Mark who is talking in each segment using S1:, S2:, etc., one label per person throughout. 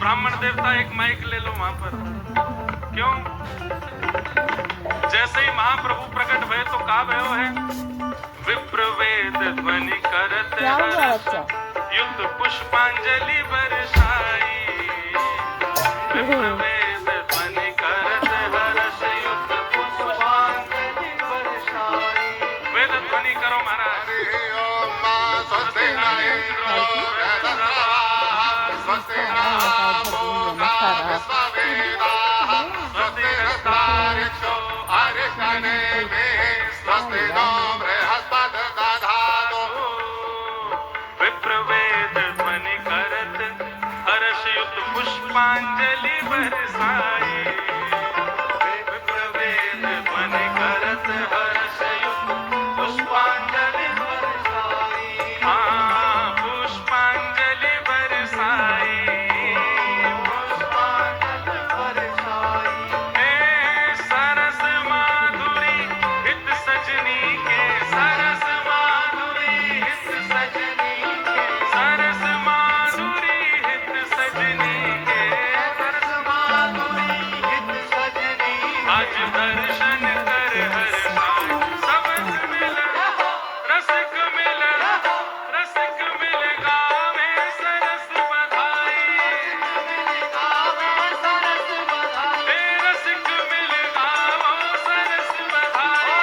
S1: ब्राह्मण देवता एक माइक ले लो वहां पर। क्यों? जैसे ही महाप्रभु प्रकट हुए तो का भयो है, विप्र वेद ध्वनि करत हर्ष, युक्त पुष्पांजलि बरसाई। विप्र वेद ध्वनि करत हर्ष, युक्त पुष्पांजलि बरसाई। वेद ध्वनि करो महाराज। विप्रवेद ध्वनि करत हर्षयुक्त पुष्पांजलि बरसाई। विप्रवेद ध्वनि करत हर्षयुक्त पुष्पांजलि बरसाई। हाँ, पुष्पांजलि बरसाई, पुष्पांजलि बरसाई। हे सरस माधुरी हित सजनी के, सरस माधुरी हित सजनी के, सरस माधुरी हित सजनी के, सरस माधुरी हित सजनी। आज दर्शन कर हर्षाई, सबक मिल रसिक मिल, रसिक मिल गावे सरस बधाई। हे रसिक मिल गावो सरस बधाई।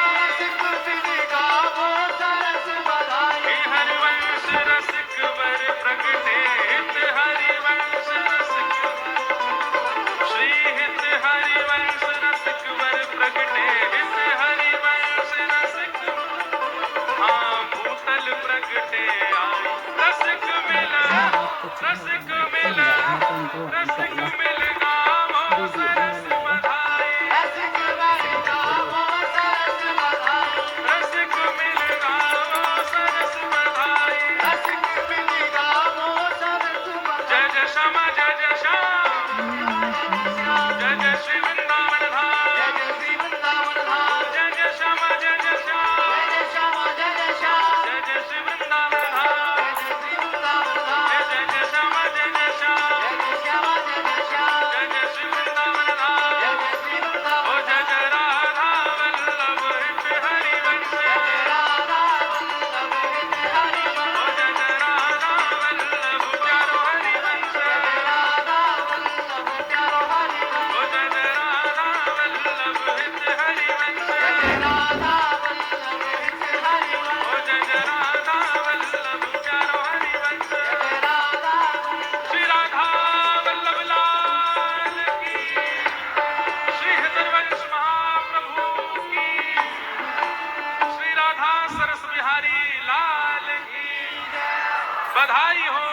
S1: हे हरिवंश रसिक वर प्रगटे, हित हरिवंश रसिक, श्री हित हरिवंश रसिक वर प्रगटे, हित हरिवंश रसिक। हाँ, भूतल प्रगटे आई, रसिक मिल, रसिक मिल, रसिक मिल गावो सरस बधाई। रसिक मिल गावो सरस बधाई, रसिक मिल गावो सरस बधाई, रसिक मिल गावो सरस बधाई। जय जय श्यामा जय जय श्याम, जय जय श्री वृंदावन धाम, जय जय श्री वृंदावन धाम, जय जय श्यामा जय जय श्याम, जय जय श्यामा जय जय श्याम, जय जय श्री वृंदावन धाम, जय जय श्री वृंदावन धाम, जय जय श्यामा जय जय श्याम, जय जय श्यामा जय जय श्याम, जय जय श्री वृंदावन धाम, जय जय श्री वृंदावन। ओ जय जय राधा वल्लभ हित हरिवंश, जय जय राधा वल्लभ हित हरिवंश। ओ जय जय राधा वल्लभ प्यारो हरिवंश, जय जय राधा वल्लभ प्यारो हरिवंश। ओ जय जय राधा वल्लभ हित हरिवंश, जय जय राधा वल्लभ हित हरिवंश। ओ जय जय राधा वल्लभ प्यारो हरिवंश, जय जय राधा। श्री राधा वल्लभ लाल की, श्री हरिवंश महाप्रभु की, श्री राधा सरस बिहारी लाल की बधाई हो,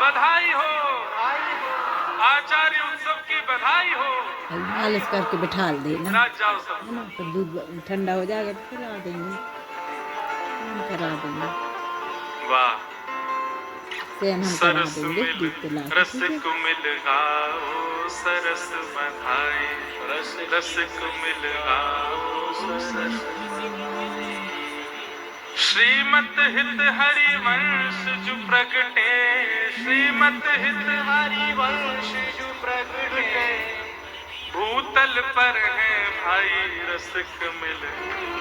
S1: बधाई हो, आचार्य उत्सव की बधाई हो।
S2: मालिश करके बिठा देना,
S1: राज जाओ सब।
S2: है ना, तो दूध ठंडा हो जाएगा तो करा देंगे, करा देंगे।
S1: वाह,
S2: सेन हम करा
S1: सरस
S2: देंगे,
S1: मिल
S2: दूध पिला के, ठीक
S1: रसिक मिल गाओ सरस बधाई, रसिक मिल गाओ सरस। श्रीमत हित हरिवंश जो प्रगटे, श्रीमत हित हरिवंश जो प्रगटे, भूतल पर है भाई रसिक मिल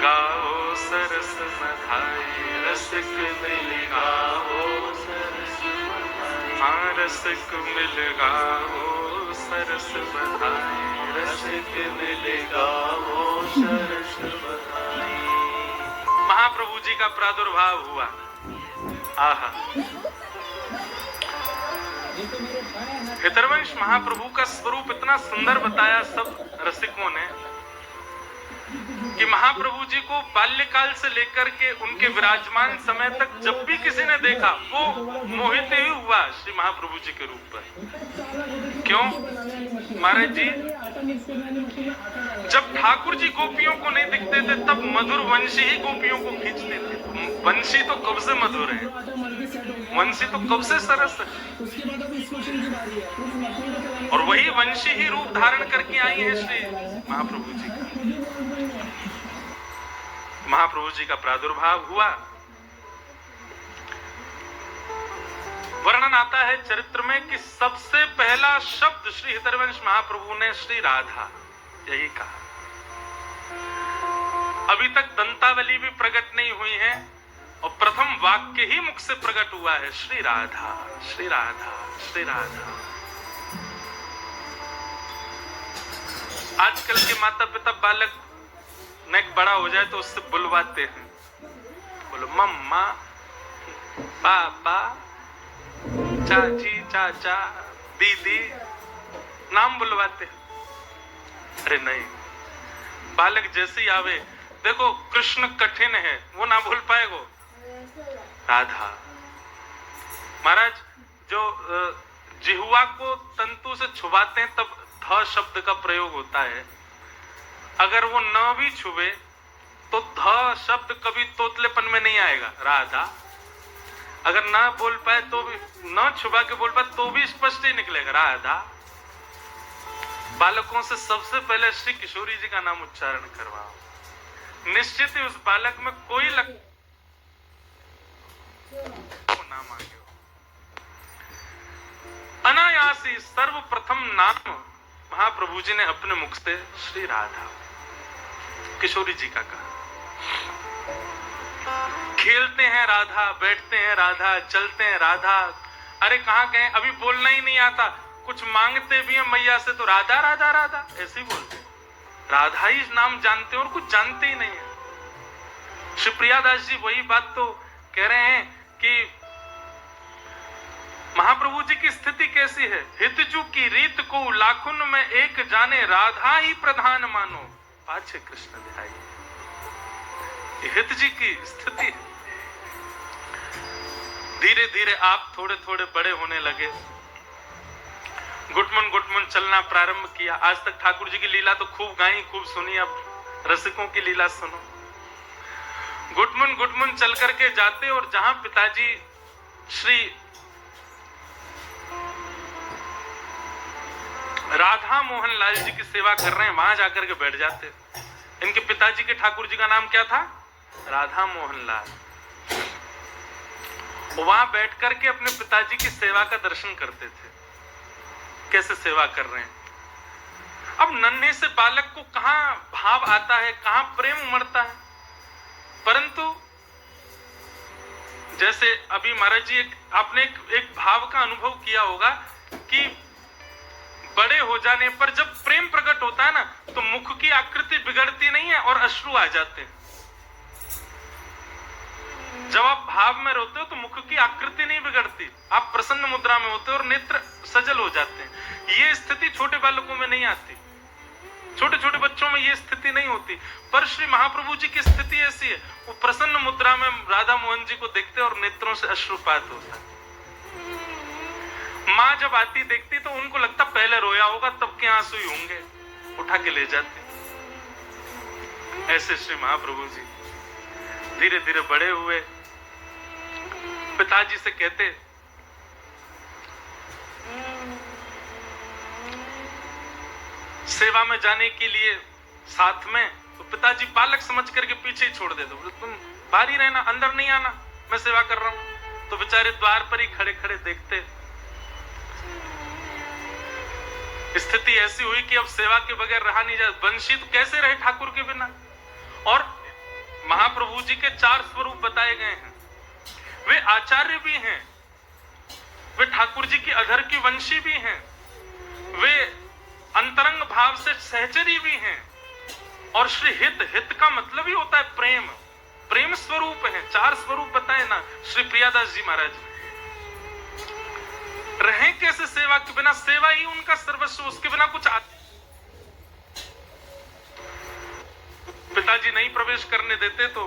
S1: गाओ सरस बधाई, रसिक मिल गाओ सरस बधाई। हाँ, रसिक मिल गाओ सरस बधाई, रसिक मिल गाओ सरस बधाई। महाप्रभु जी का प्रादुर्भाव हुआ। आहा, हितरवंश महाप्रभु का स्वरूप इतना सुंदर बताया सब रसिकों ने कि महाप्रभु जी को बाल्यकाल से लेकर के उनके विराजमान समय तक जब भी किसी ने देखा वो मोहित ही हुआ श्री महाप्रभु जी के रूप पर। क्यों महाराज जी? जब ठाकुर जी गोपियों को नहीं दिखते थे तब मधुर वंशी ही गोपियों को खींचते थे। वंशी तो कब से मधुर है, वंशी तो कब से सरस है, और वही वंशी ही रूप धारण करके आई है श्री महाप्रभु जी का। महाप्रभु जी का प्रादुर्भाव हुआ। वर्णन आता है चरित्र में कि सबसे पहला शब्द श्री हरिवंश महाप्रभु ने श्री राधा यही कहा। अभी तक दंतावली भी प्रकट नहीं हुई है और प्रथम वाक्य ही मुख से प्रकट हुआ है, श्री राधा श्री राधा श्री राधा। आजकल के माता पिता बालक नेक बड़ा हो जाए तो उससे बुलवाते हैं, बोलो मम्मा पापा चाची चाचा दीदी, नाम बुलवाते हैं। अरे नहीं, बालक जैसे ही आवे, देखो कृष्ण कठिन है, वो ना भूल पाएगो राधा। महाराज जो जिह्वा को तंतु से छुबाते हैं तब ध शब्द का प्रयोग होता है, अगर वो न भी छुबे तो ध शब्द कभी तोतलेपन में नहीं आएगा। राधा अगर ना बोल पाए तो भी, न छुपा के बोल पाए तो भी स्पष्ट ही निकलेगा राधा। बालकों से सबसे पहले श्री किशोरी जी का नाम उच्चारण करवाओ, निश्चित ही उस बालक में कोई ना मांगे। अनायासी सर्वप्रथम नाम महाप्रभु जी ने अपने मुख से श्री राधा किशोरी जी का कहा। खेलते हैं राधा, बैठते हैं राधा, चलते हैं राधा। अरे कहाँ गए, अभी बोलना ही नहीं आता, कुछ मांगते भी हैं मैया से तो राधा राधा राधा ऐसे ही बोलते हैं। राधा ही नाम जानते हैं और कुछ जानते ही नहीं है। श्री प्रियादास जी वही बात तो कह रहे हैं कि महाप्रभु जी की स्थिति कैसी है। हितजू की रीत को लाखुन में एक जाने, राधा ही प्रधान मानो पाछे कृष्ण ध्याई। हित जी की स्थिति है। धीरे धीरे आप थोड़े थोड़े बड़े होने लगे, गुटमुन चलना प्रारंभ किया। आज तक ठाकुर जी की लीला तो खूब गाई, खूब सुनी, अब रसिकों की लीला सुनो। गुटमुन चल करके जाते और जहां पिताजी श्री राधा मोहन लाल जी की सेवा कर रहे हैं, वहां जाकर के बैठ जाते। इनके पिताजी के ठाकुर जी का नाम क्या था? राधा मोहन लाल। वहां बैठ करके अपने पिताजी की सेवा का दर्शन करते थे, कैसे सेवा कर रहे हैं। अब नन्हे से बालक को कहां भाव आता है, कहां प्रेम उमड़ता है। परंतु जैसे अभी महाराज जी आपने एक भाव का अनुभव किया होगा कि बड़े हो जाने पर जब प्रेम प्रकट होता है ना, तो मुख की आकृति बिगड़ती नहीं है और अश्रु आ जाते हैं। जब आप भाव में रहते हो तो मुख की आकृति नहीं बिगड़ती, आप प्रसन्न मुद्रा में होते हो और नेत्र सजल हो जाते हैं। ये स्थिति छोटे बालकों में नहीं आती, छोटे छोटे बच्चों में ये स्थिति नहीं होती। पर श्री महाप्रभु जी की स्थिति ऐसी है, वो प्रसन्न मुद्रा में राधा मोहन जी को देखते और नेत्रों से अश्रुपात होता है। माँ जब आती देखती तो उनको लगता पहले रोया होगा, तब के आंसू ही होंगे, उठा के ले जाती। ऐसे श्री महाप्रभु जी धीरे धीरे बड़े हुए। पिताजी से कहते, सेवा में जाने के लिए साथ में, तो पिताजी बालक समझ करके पीछे ही छोड़ देते, बोले तुम बाहर ही रहना, अंदर नहीं आना, मैं सेवा कर रहा हूं। तो बेचारे द्वार पर ही खड़े खड़े देखते। स्थिति ऐसी हुई कि अब सेवा के बगैर रहा नहीं जाए। बंशी तो कैसे रहे ठाकुर के बिना। और महाप्रभु जी के 4 स्वरूप बताए गए हैं। वे आचार्य भी हैं, वे ठाकुर जी की अधर की वंशी भी हैं, वे अंतरंग भाव से सहचरी भी हैं, और श्री हित का मतलब ही होता है प्रेम, प्रेम स्वरूप है। 4 स्वरूप बताए ना श्री प्रियादास जी महाराज ने। रहे कैसे सेवा के बिना, सेवा ही उनका सर्वस्व, उसके बिना कुछ पिताजी नहीं प्रवेश करने देते तो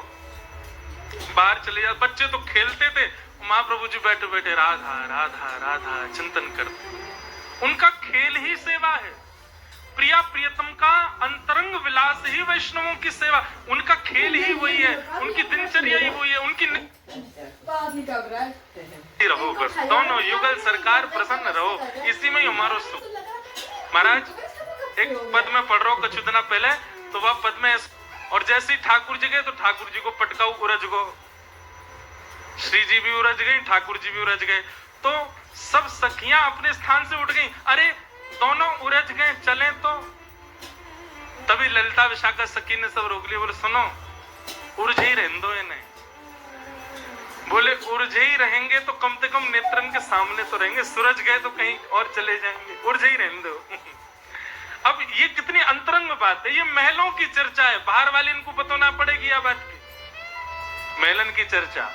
S1: बाहर चले जाते। बच्चे तो खेलते थे, महाप्रभु जी बैठे बैठे राधा राधा राधा चिंतन करते। उनका खेल ही सेवा है। प्रिया प्रियतम का अंतरंग विलास ही वैष्णवों की सेवा, उनका खेल ही वही है, उनकी दिनचर्या ही वही है, उनकी रहो बस, दोनों युगल सरकार प्रसन्न रहो, इसी में ही हमारो सुख। महाराज एक पद में पढ़ रहा हूं कुछ दिन पहले, तो वह पद में, और जैसे ही ठाकुर जी गए तो ठाकुर जी को पटकाऊ उरज गो, श्री जी भी उरज गई, ठाकुर जी भी उरज गए। तो सब सखियां अपने स्थान से उठ गईं। अरे दोनों उलझ गए, चलें तो। तभी ललिता विशाखा सखी ने सब रोक लिया, बोले सुनो, उलझे ही रहने दो इन्हें। बोले उलझे ही रहेंगे तो कम से कम नेत्रन के सामने तो रहेंगे, सूरज गए तो कहीं और चले जाएंगे, उलझे ही रहने दो। अब ये कितनी अंतरंग बात है, ये महलों की चर्चा है, बाहर वाले इनको पता ना पड़ेगी यह बात की। महलन की चर्चा,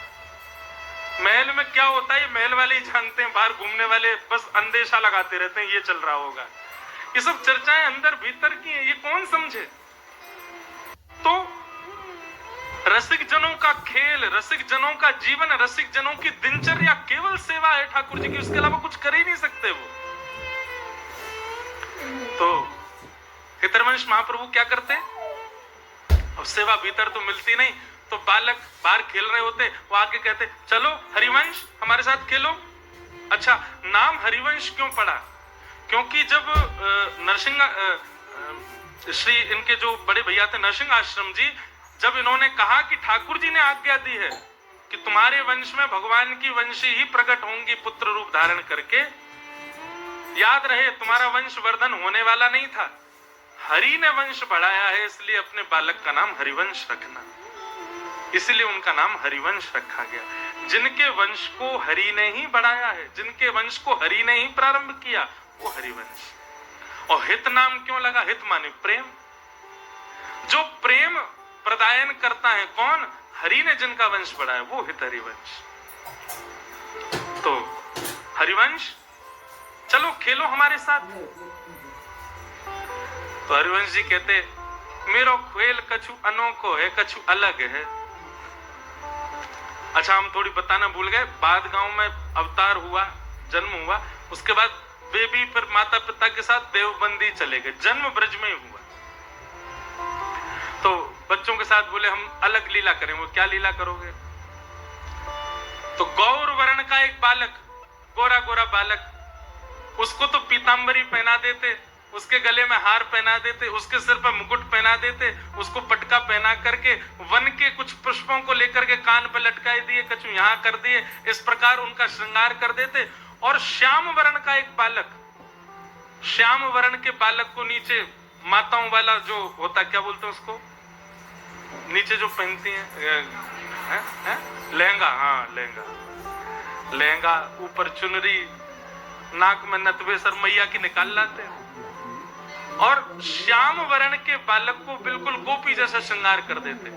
S1: महल में क्या होता है महल वाले ही जानते हैं, बाहर घूमने वाले बस अंदेशा लगाते रहते हैं ये चल रहा होगा। ये सब चर्चाएं अंदर भीतर की हैं, ये कौन समझे। तो रसिक जनों का खेल, रसिक जनों का जीवन, रसिक जनों की दिनचर्या केवल सेवा है ठाकुर जी की, उसके अलावा कुछ कर ही नहीं सकते वो। तो हितरवंश महाप्रभु क्या करते, अब सेवा भीतर तो मिलती नहीं, तो बालक बाहर खेल रहे होते, वो आके कहते चलो हरिवंश हमारे साथ खेलो। अच्छा, नाम हरिवंश क्यों पड़ा, क्योंकि जब नरसिंह श्री इनके जो बड़े भैया थे नरसिंह आश्रम जी, जब इन्होंने कहा कि ठाकुर जी ने आज्ञा दी है कि तुम्हारे वंश में भगवान की वंशी ही प्रकट होंगी पुत्र रूप धारण करके, याद रहे तुम्हारा वंश वर्धन होने वाला नहीं था, हरि ने वंश बढ़ाया है, इसलिए अपने बालक का नाम हरिवंश रखना। इसलिए उनका नाम हरिवंश रखा गया। जिनके वंश को हरि ने ही बढ़ाया है, जिनके वंश को हरि ने ही प्रारंभ किया, वो हरिवंश। और हित नाम क्यों लगा, हित माने प्रेम, जो प्रेम प्रदायन करता है कौन, हरि ने जिनका वंश बढ़ाया वो हित हरिवंश। तो हरिवंश चलो खेलो हमारे साथ। तो हरिवंश जी कहते मेरो खेल कछु अनोखो है, कछु अलग है। अच्छा, हम थोड़ी बताना भूल गए, बाद गांव में अवतार हुआ, जन्म हुआ, उसके बाद वे भी फिर माता पिता के साथ देवबंदी चले गए, जन्म ब्रज में ही हुआ। तो बच्चों के साथ बोले हम अलग लीला करें, वो क्या लीला करोगे। तो गौर वर्ण का एक बालक, गोरा गोरा बालक, उसको तो पीतांबरी पहना देते, उसके गले में हार पहना देते, उसके सिर पर मुकुट पहना देते, उसको पटका पहना करके वन के कुछ पुष्पों को लेकर के कान पर लटकाए दिए, कछु यहाँ कर दिए, इस प्रकार उनका श्रृंगार कर देते। और श्याम वर्ण का एक बालक, श्याम वर्ण के बालक को नीचे माताओं वाला जो होता, क्या बोलते हैं उसको, नीचे जो पहनती हैं लहंगा, हाँ लहंगा, लहंगा, ऊपर चुनरी, नाक में नथवे, सर मैया की निकाल लाते हैं। और श्याम वर्ण के बालक को बिल्कुल गोपी जैसा श्रृंगार कर देते।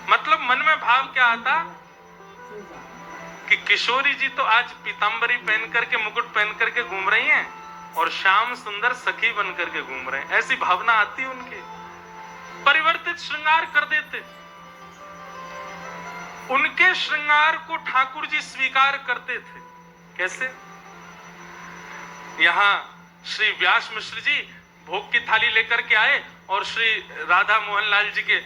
S1: मतलब मन में भाव क्या आता कि किशोरी जी तो आज पीतांबरी पहन करके, मुकुट पहन करके घूम रही हैं और श्याम सुंदर सखी बन करके घूम रहे हैं, ऐसी भावना आती उनकी, परिवर्तित श्रृंगार कर देते। उनके श्रृंगार को ठाकुर जी स्वीकार करते थे। कैसे, यहां श्री व्यास मिश्र जी भोग की थाली लेकर के आए और श्री राधा मोहन लाल जी के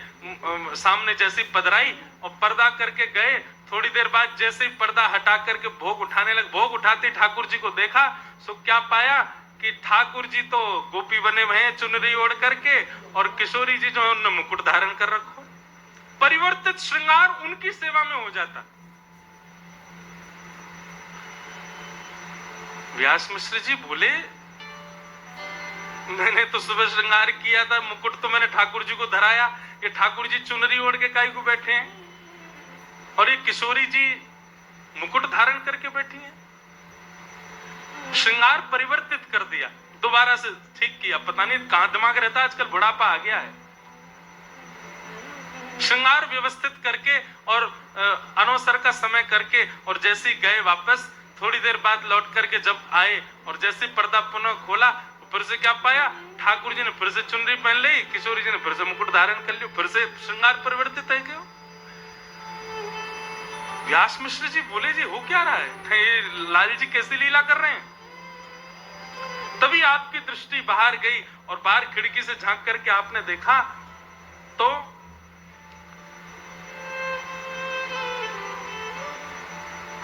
S1: सामने जैसे पधराई और पर्दा करके गए, थोड़ी देर बाद जैसे ही पर्दा हटा करके भोग उठाने लगे, भोग उठाते ठाकुर जी को देखा, सो क्या पाया कि ठाकुर जी तो गोपी बने हुए हैं चुनरी ओढ़ करके, और किशोरी जी जो उन्होंने मुकुट धारण कर रखो। परिवर्तित श्रृंगार उनकी सेवा में हो जाता। व्यास मिश्र जी बोले मैंने तो सुबह श्रृंगार किया था, मुकुट तो मैंने ठाकुर जी को धराया, ये ठाकुर जी चुनरी ओढ़ के काहे को बैठे हैं, और ये किशोरी जी मुकुट धारण करके बैठी हैं। श्रृंगार परिवर्तित कर दिया, दोबारा से ठीक किया। पता नहीं कहां दिमाग रहता, आजकल बुढ़ापा आ गया है। श्रृंगार व्यवस्थित करके और अनवसर का समय करके, और जैसे ही गए वापस, थोड़ी देर बाद लौट करके जब आए और जैसे पर्दा पुनः खोला, फिर से क्या पाया, ठाकुर जी ने फिर से चुनरी पहन ली, किशोरी जी ने फिर से मुकुट धारण कर लिया, फिर से श्रृंगार परिवर्तित है क्यों। व्यास मिश्र जी बोले जी हो क्या रहा है, ये लाल जी कैसी लीला कर रहे हैं। तभी आपकी दृष्टि बाहर गई और बाहर खिड़की से झांक करके आपने देखा तो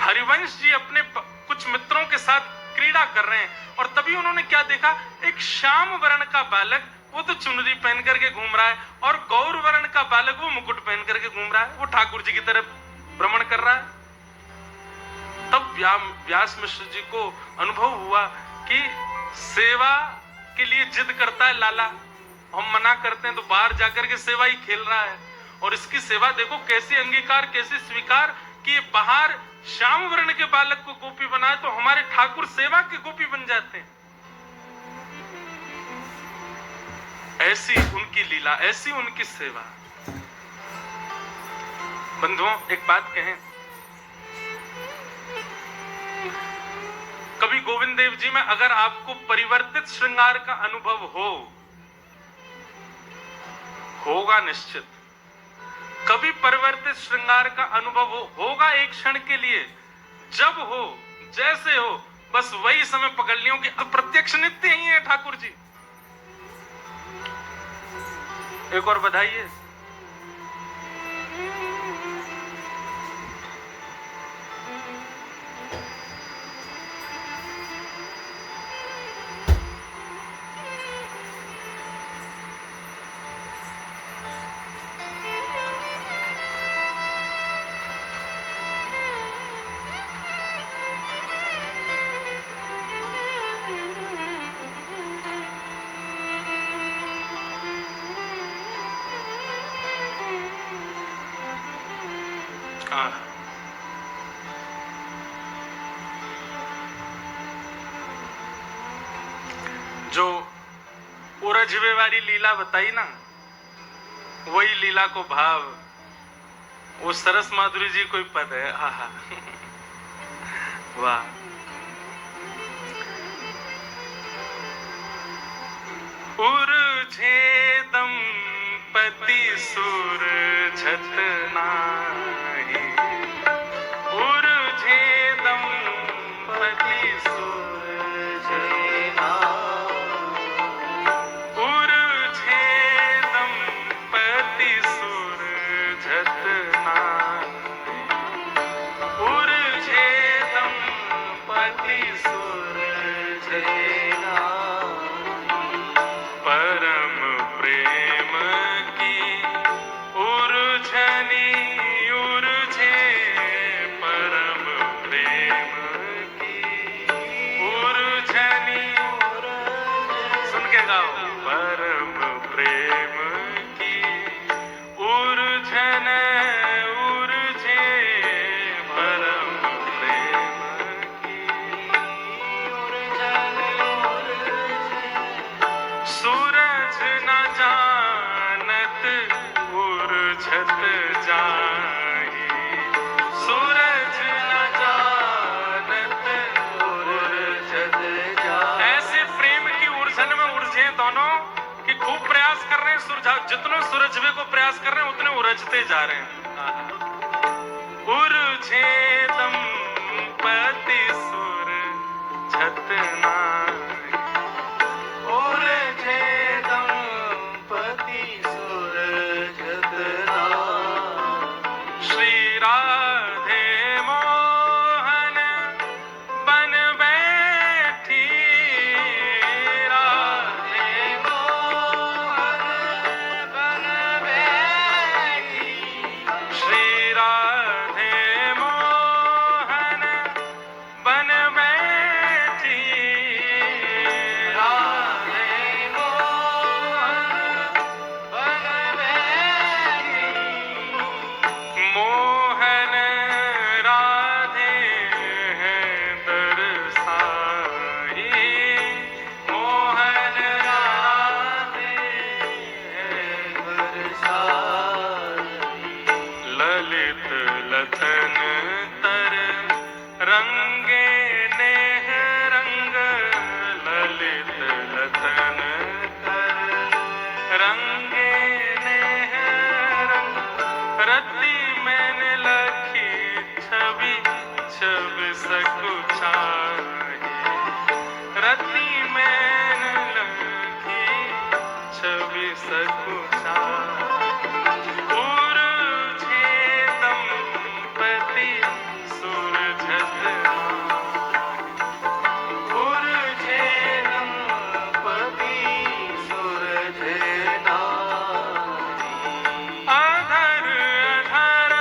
S1: हरिवंश जी अपने कुछ मित्रों के साथ क्रीड़ा कर रहे हैं, और तभी उन्होंने क्या देखा, एक श्याम वर्ण का बालक, वो तो चुनरी पहन करके घूम रहा है, और गौर वर्ण का बालक वो मुकुट पहन करके घूम रहा है, वो ठाकुर जी की तरफ भ्रमण कर रहा है। तब व्यास मिश्र जी को अनुभव हुआ कि सेवा के लिए जिद करता है लाला, हम मना करते हैं तो बाहर जाकर के सेवा ही खेल रहा है, और इसकी सेवा देखो कैसे अंगीकार, कैसे स्वीकार कि बाहर श्याम वर्ण के बालक को गोपी बनाए तो हमारे ठाकुर सेवा के गोपी बन जाते हैं। ऐसी उनकी लीला, ऐसी उनकी सेवा। बंधुओं, एक बात कहें, कभी गोविंद देव जी में अगर आपको परिवर्तित श्रृंगार का अनुभव होगा निश्चित, कभी परिवर्तित श्रृंगार का अनुभव होगा एक क्षण के लिए, जब हो जैसे हो बस वही समय पकड़ लियो कि अब प्रत्यक्ष नित्य ही है ठाकुर जी। एक और बधाइए। जो उरझवे वाली लीला बताई ना, वही लीला को भाव वो सरस माधुरी जी कोई पद है। आहा वाह। उरझे दंपति सुरझत नाही, उरझे दंपति सुरझत नाही, उरझे दंपति सुरझत नाही, उरझे दंपति सुरझत नाही, परम प्रेम की उरझनी उरझे, परम प्रेम की उरझनी, सुन के गाओ, परम प्रेम की उरझन उरझे, परम प्रेम की उरझन उरझे, सूरज न जानत उरझत जाही, सूरज न जानत उरझत जाही। ऐसे प्रेम की उलझन में उलझे दोनों कि खूब प्रयास कर रहे हैं, जितने सुरझवे को प्रयास कर रहे हैं उतने उलझते जा रहे हैं। उरझे दंपति सुरझत नाही, उरझे दंपति सुरझत नाही, श्री राधे मोहन बन बैठी, राधे मोहन बन बैठी, श्री राधे मोहन बन बैठी, राधे मोहन बन बैठी, मोहन राधे हैं दरसाई, मोहन राधे हैं दरसाई, ललित लथन तर रंगे नेह रंग, ललित लथन तर रंगे नेह रंग, रति मैंने लखी छवि छवि सकुचाही, रति मैंने लखी छवि सकुचाही, उरझे दंपति सुरझत नाही, उरझे दंपति सुरझत नाही, अधर अधर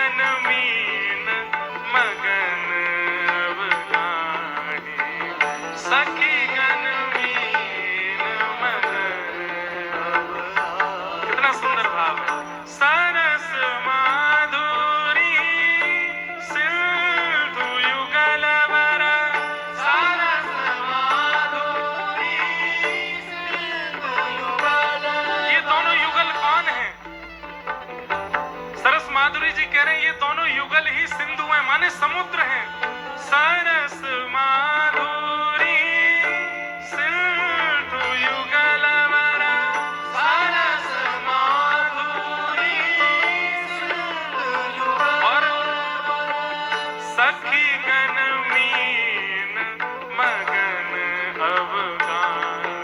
S1: गन मीन मगन अब गाही, सखी गन मीन मगन अब गाही। कितना सुंदर भाव है। सरस माधुरी सिंधु युगल वरा, सरस माधुरी सिंधु युगल। ये दोनों युगल कौन है? सरस माधुरी जी कह रहे हैं ये दोनों युगल ही सिंधु हैं, माने समुद्र हैं। सरस माधुरी सिंधु युगल वरा, सरस माधुरी सिंधु युगल वरा, सखी गन मीन मगन अब गाही,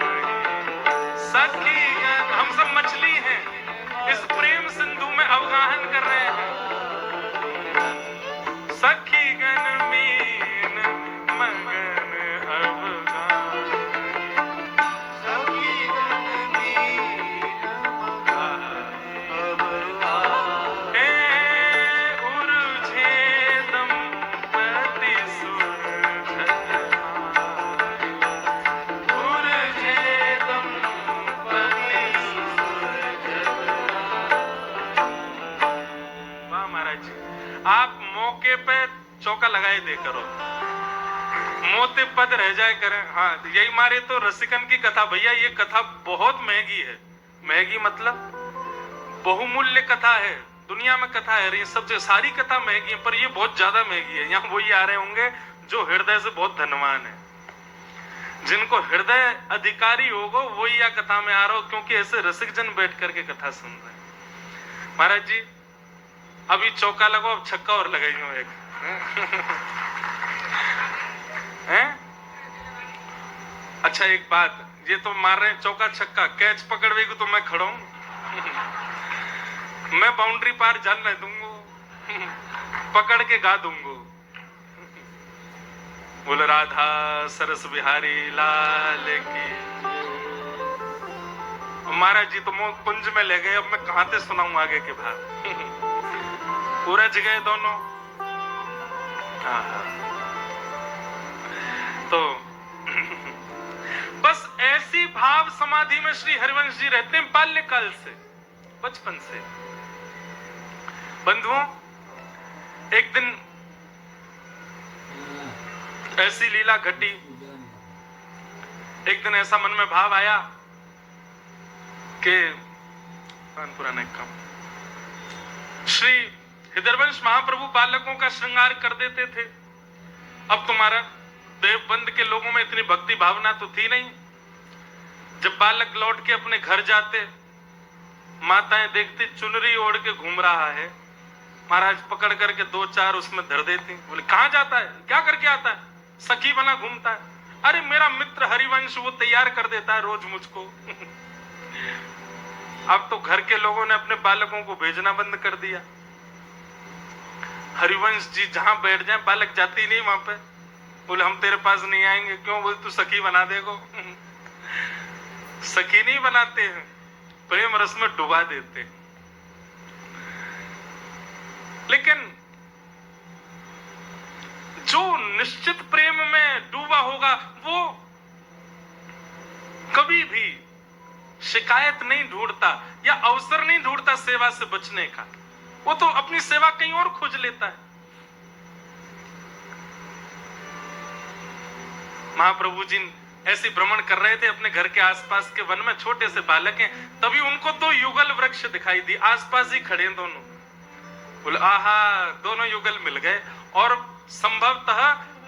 S1: सखी गन। हम सब मछली हैं, इस प्रेम सिंधु में अवगाहन कर रहे हैं। सखी गन मीन मगन अब गाही, सखी गन मीन मगन अब गाही। हे उरुझे दंपति सुरझत हारी, उरुझे दंपति सुरझत हारी। वाह महाराज जी, आप मौके पे चौका लगाए दे करो, मोते पद रह जाए करें। हाँ, यही मारे तो रसिकन की कथा। भैया ये कथा बहुत महंगी है। महंगी मतलब बहुमूल्य कथा है। दुनिया में कथा है, ये सब सारी कथा महंगी है, पर ये बहुत ज्यादा महंगी है। यहाँ वही आ रहे होंगे जो हृदय से बहुत धनवान है, जिनको हृदय अधिकारी होगा वही या कथा में आ रहा हो, क्योंकि ऐसे रसिक जन बैठ करके कथा सुन रहे हैं। महाराज जी अभी चौका लगाओ, अब छक्का और लगाइए एक। हैं? अच्छा एक बात, ये तो मार रहे हैं चौका छक्का, कैच पकड़वेगी तो मैं खड़ा हूं। मैं बाउंड्री पार जाने दूंगा, पकड़ के गा दूंगा। बोल राधा सरस बिहारी लाल की। महाराज जी तो कुंज में ले गए, अब मैं कहां से सुनाऊं आगे के भाव। उलझ गए दोनों। तो बस ऐसी भाव समाधि में श्री हरिवंश जी रहते हैं बाल्यकाल से, बचपन से। बंधुओं एक दिन ऐसी लीला घटी, एक दिन ऐसा मन में भाव आया कि पुराने काम श्री हृदयवंश महाप्रभु बालकों का श्रृंगार कर देते थे। अब तुम्हारा देवबंद के लोगों में इतनी भक्ति भावना तो थी नहीं। जब बालक लौट के अपने घर जाते, माताएं देखती चुनरी ओढ़ के घूम रहा है, महाराज पकड़ करके दो चार उसमें धर देती। बोले कहां जाता है, क्या करके आता है? सखी बना घूमता है। अरे मेरा मित्र हरिवंश वो तैयार कर देता है रोज मुझको। अब तो घर के लोगों ने अपने बालकों को भेजना बंद कर दिया। हरिवंश जी जहां बैठ जाए बालक जाती नहीं वहां पे। बोले हम तेरे पास नहीं आएंगे। क्यों? बोले तू सखी बना देगो। सखी नहीं बनाते हैं, प्रेम रस में डुबा देते हैं। लेकिन जो निश्चित प्रेम में डूबा होगा वो कभी भी शिकायत नहीं ढूंढता या अवसर नहीं ढूंढता सेवा से बचने का। वो तो अपनी सेवा कहीं और खोज लेता है। महाप्रभु जी ऐसे भ्रमण कर रहे थे अपने घर के आसपास के वन में, छोटे से बालक हैं, तभी उनको दो युगल वृक्ष दिखाई दी, आसपास ही खड़े हैं दोनों। बोले आहा, दोनों युगल मिल गए। और संभवतः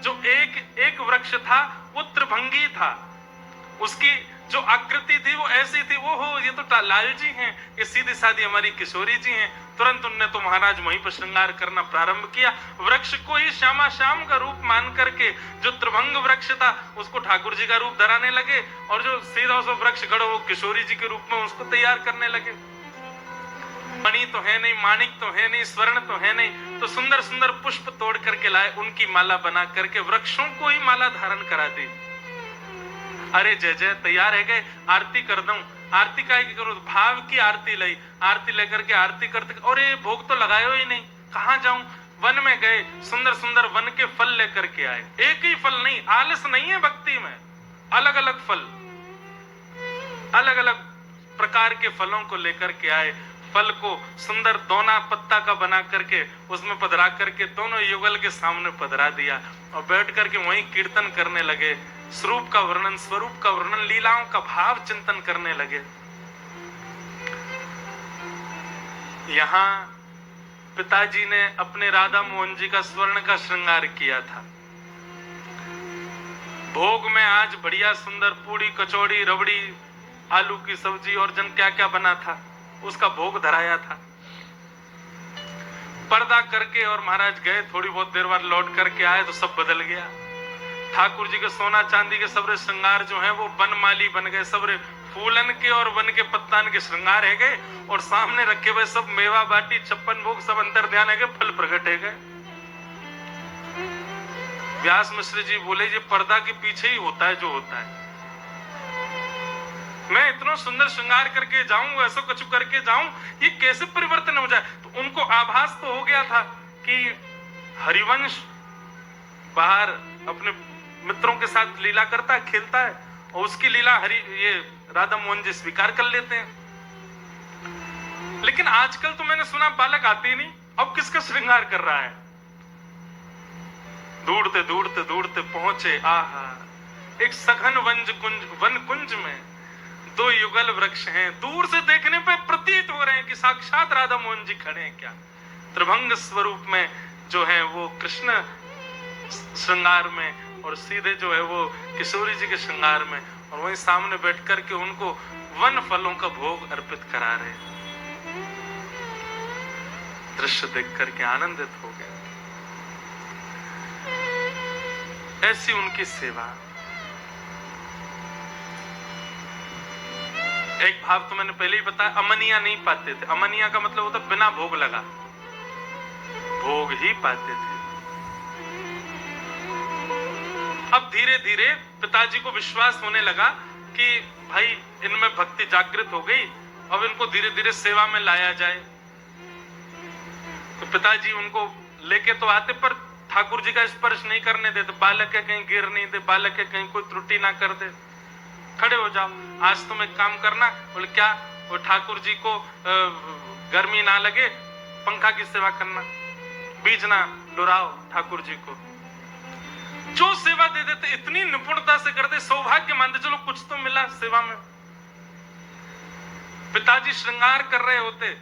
S1: जो एक वृक्ष था वो त्रिभंगी था, उसकी जो आकृति थी वो ऐसी थी। वो हो ये तो लाल जी हैं, ये सीधी सादी हमारी किशोरी जी हैं। तुरंत उनने तो महाराज वहीं पर श्रृंगार करना प्रारंभ किया। वृक्ष को ही श्यामा श्याम का रूप मान करके जो त्रिभंग वृक्ष था उसको ठाकुर जी का रूप धराने लगे, और जो सीधा उस वृक्ष खड़ो वो किशोरी जी के रूप में उसको तैयार करने लगे। मणि तो है नहीं, माणिक तो है नहीं, स्वर्ण तो है नहीं, तो सुंदर सुंदर पुष्प तोड़ करके लाए, उनकी माला बना करके वृक्षों को ही माला धारण करा दी। अरे जय जय, तैयार है गए, आरती कर दूं। आरती का करो, भाव की आरती लाई, आरती लेकर के आरती करते, और ये भोग तो लगायो ही नहीं। कहां जाऊं? वन में गए, सुंदर सुंदर वन के फल लेकर के आए। एक ही फल नहीं, आलस नहीं है भक्ति में, अलग अलग फल, अलग अलग प्रकार के फलों को लेकर के आए। फल को सुंदर दोना पत्ता का बना करके उसमें पधरा करके दोनों युगल के सामने पधरा दिया और बैठ करके वहीं कीर्तन करने लगे। स्वरूप का वर्णन, स्वरूप का वर्णन, लीलाओं का भाव चिंतन करने लगे। यहां पिताजी ने अपने राधा मोहन जी का स्वर्ण का श्रृंगार किया था। भोग में आज बढ़िया सुंदर पूड़ी, कचौड़ी, रबड़ी, आलू की सब्जी और जन क्या क्या बना था, उसका भोग धराया था। पर्दा करके और महाराज गए, थोड़ी बहुत देर बाद लौट करके आए तो सब बदल गया। ठाकुर जी के सोना चांदी के सबरे श्रृंगार जो हैं वो बनमाली बन गए, सबरे फूलन के और वन के पत्तान के श्रृंगार है गए और सामने रखे हुए सब मेवा बाटी, 56 भोग सब अंतर ध्यान है गए, फल प्रकट है गए। व्यास मिश्र जी बोले ये पर्दा के पीछे ही होता है जो होता है। मैं इतना सुंदर श्रृंगार करके जाऊं, ऐसा कुछ करके जाऊं, ये कैसे परिवर्तन हो जाए? तो उनको आभास तो हो गया था कि हरिवंश बाहर अपने मित्रों के साथ लीला करता है, खेलता है और उसकी लीला ये राधा मोहन जी स्वीकार कर लेते हैं। लेकिन आजकल तो मैंने सुना बालक आते ही नहीं, अब किसका श्रृंगार कर रहा है? दौड़ते दौड़ते दौड़ते पहुंचे, आहा, एक सघन वन कुंज में 2 युगल वृक्ष हैं। दूर से देखने पे प्रतीत हो रहे हैं कि साक्षात राधा मोहन जी खड़े हैं। क्या त्रिभंग स्वरूप में जो है वो कृष्ण श्रृंगार में और सीधे जो है वो किशोरी जी के श्रृंगार में, और वहीं सामने बैठ करके उनको वन फलों का भोग अर्पित करा रहे। दृश्य देख करके आनंदित हो गए। ऐसी उनकी सेवा। एक भाव तो मैंने पहले ही बताया, अमनिया नहीं पाते थे। अमनिया का मतलब होता बिना भोग लगा, भोग ही पाते थे। अब धीरे धीरे पिताजी को विश्वास होने लगा कि भाई इनमें भक्ति जागृत हो गई, अब इनको धीरे धीरे सेवा में लाया जाए। तो पिताजी उनको लेके तो आते पर ठाकुर जी का स्पर्श नहीं करने देते। बालक के कहीं गिर नहीं दे, बालक के कहीं कोई त्रुटि ना कर दे। खड़े हो जाओ, आज तुम एक काम करना। बोले क्या? वो ठाकुर जी को गर्मी ना लगे, पंखा की सेवा करना, बीज ना डुराओ ठाकुर जी को। जो सेवा दे देते इतनी निपुणता से करते, सौभाग्य मानते, चलो कुछ तो मिला सेवा में। पिताजी श्रृंगार कर रहे होते,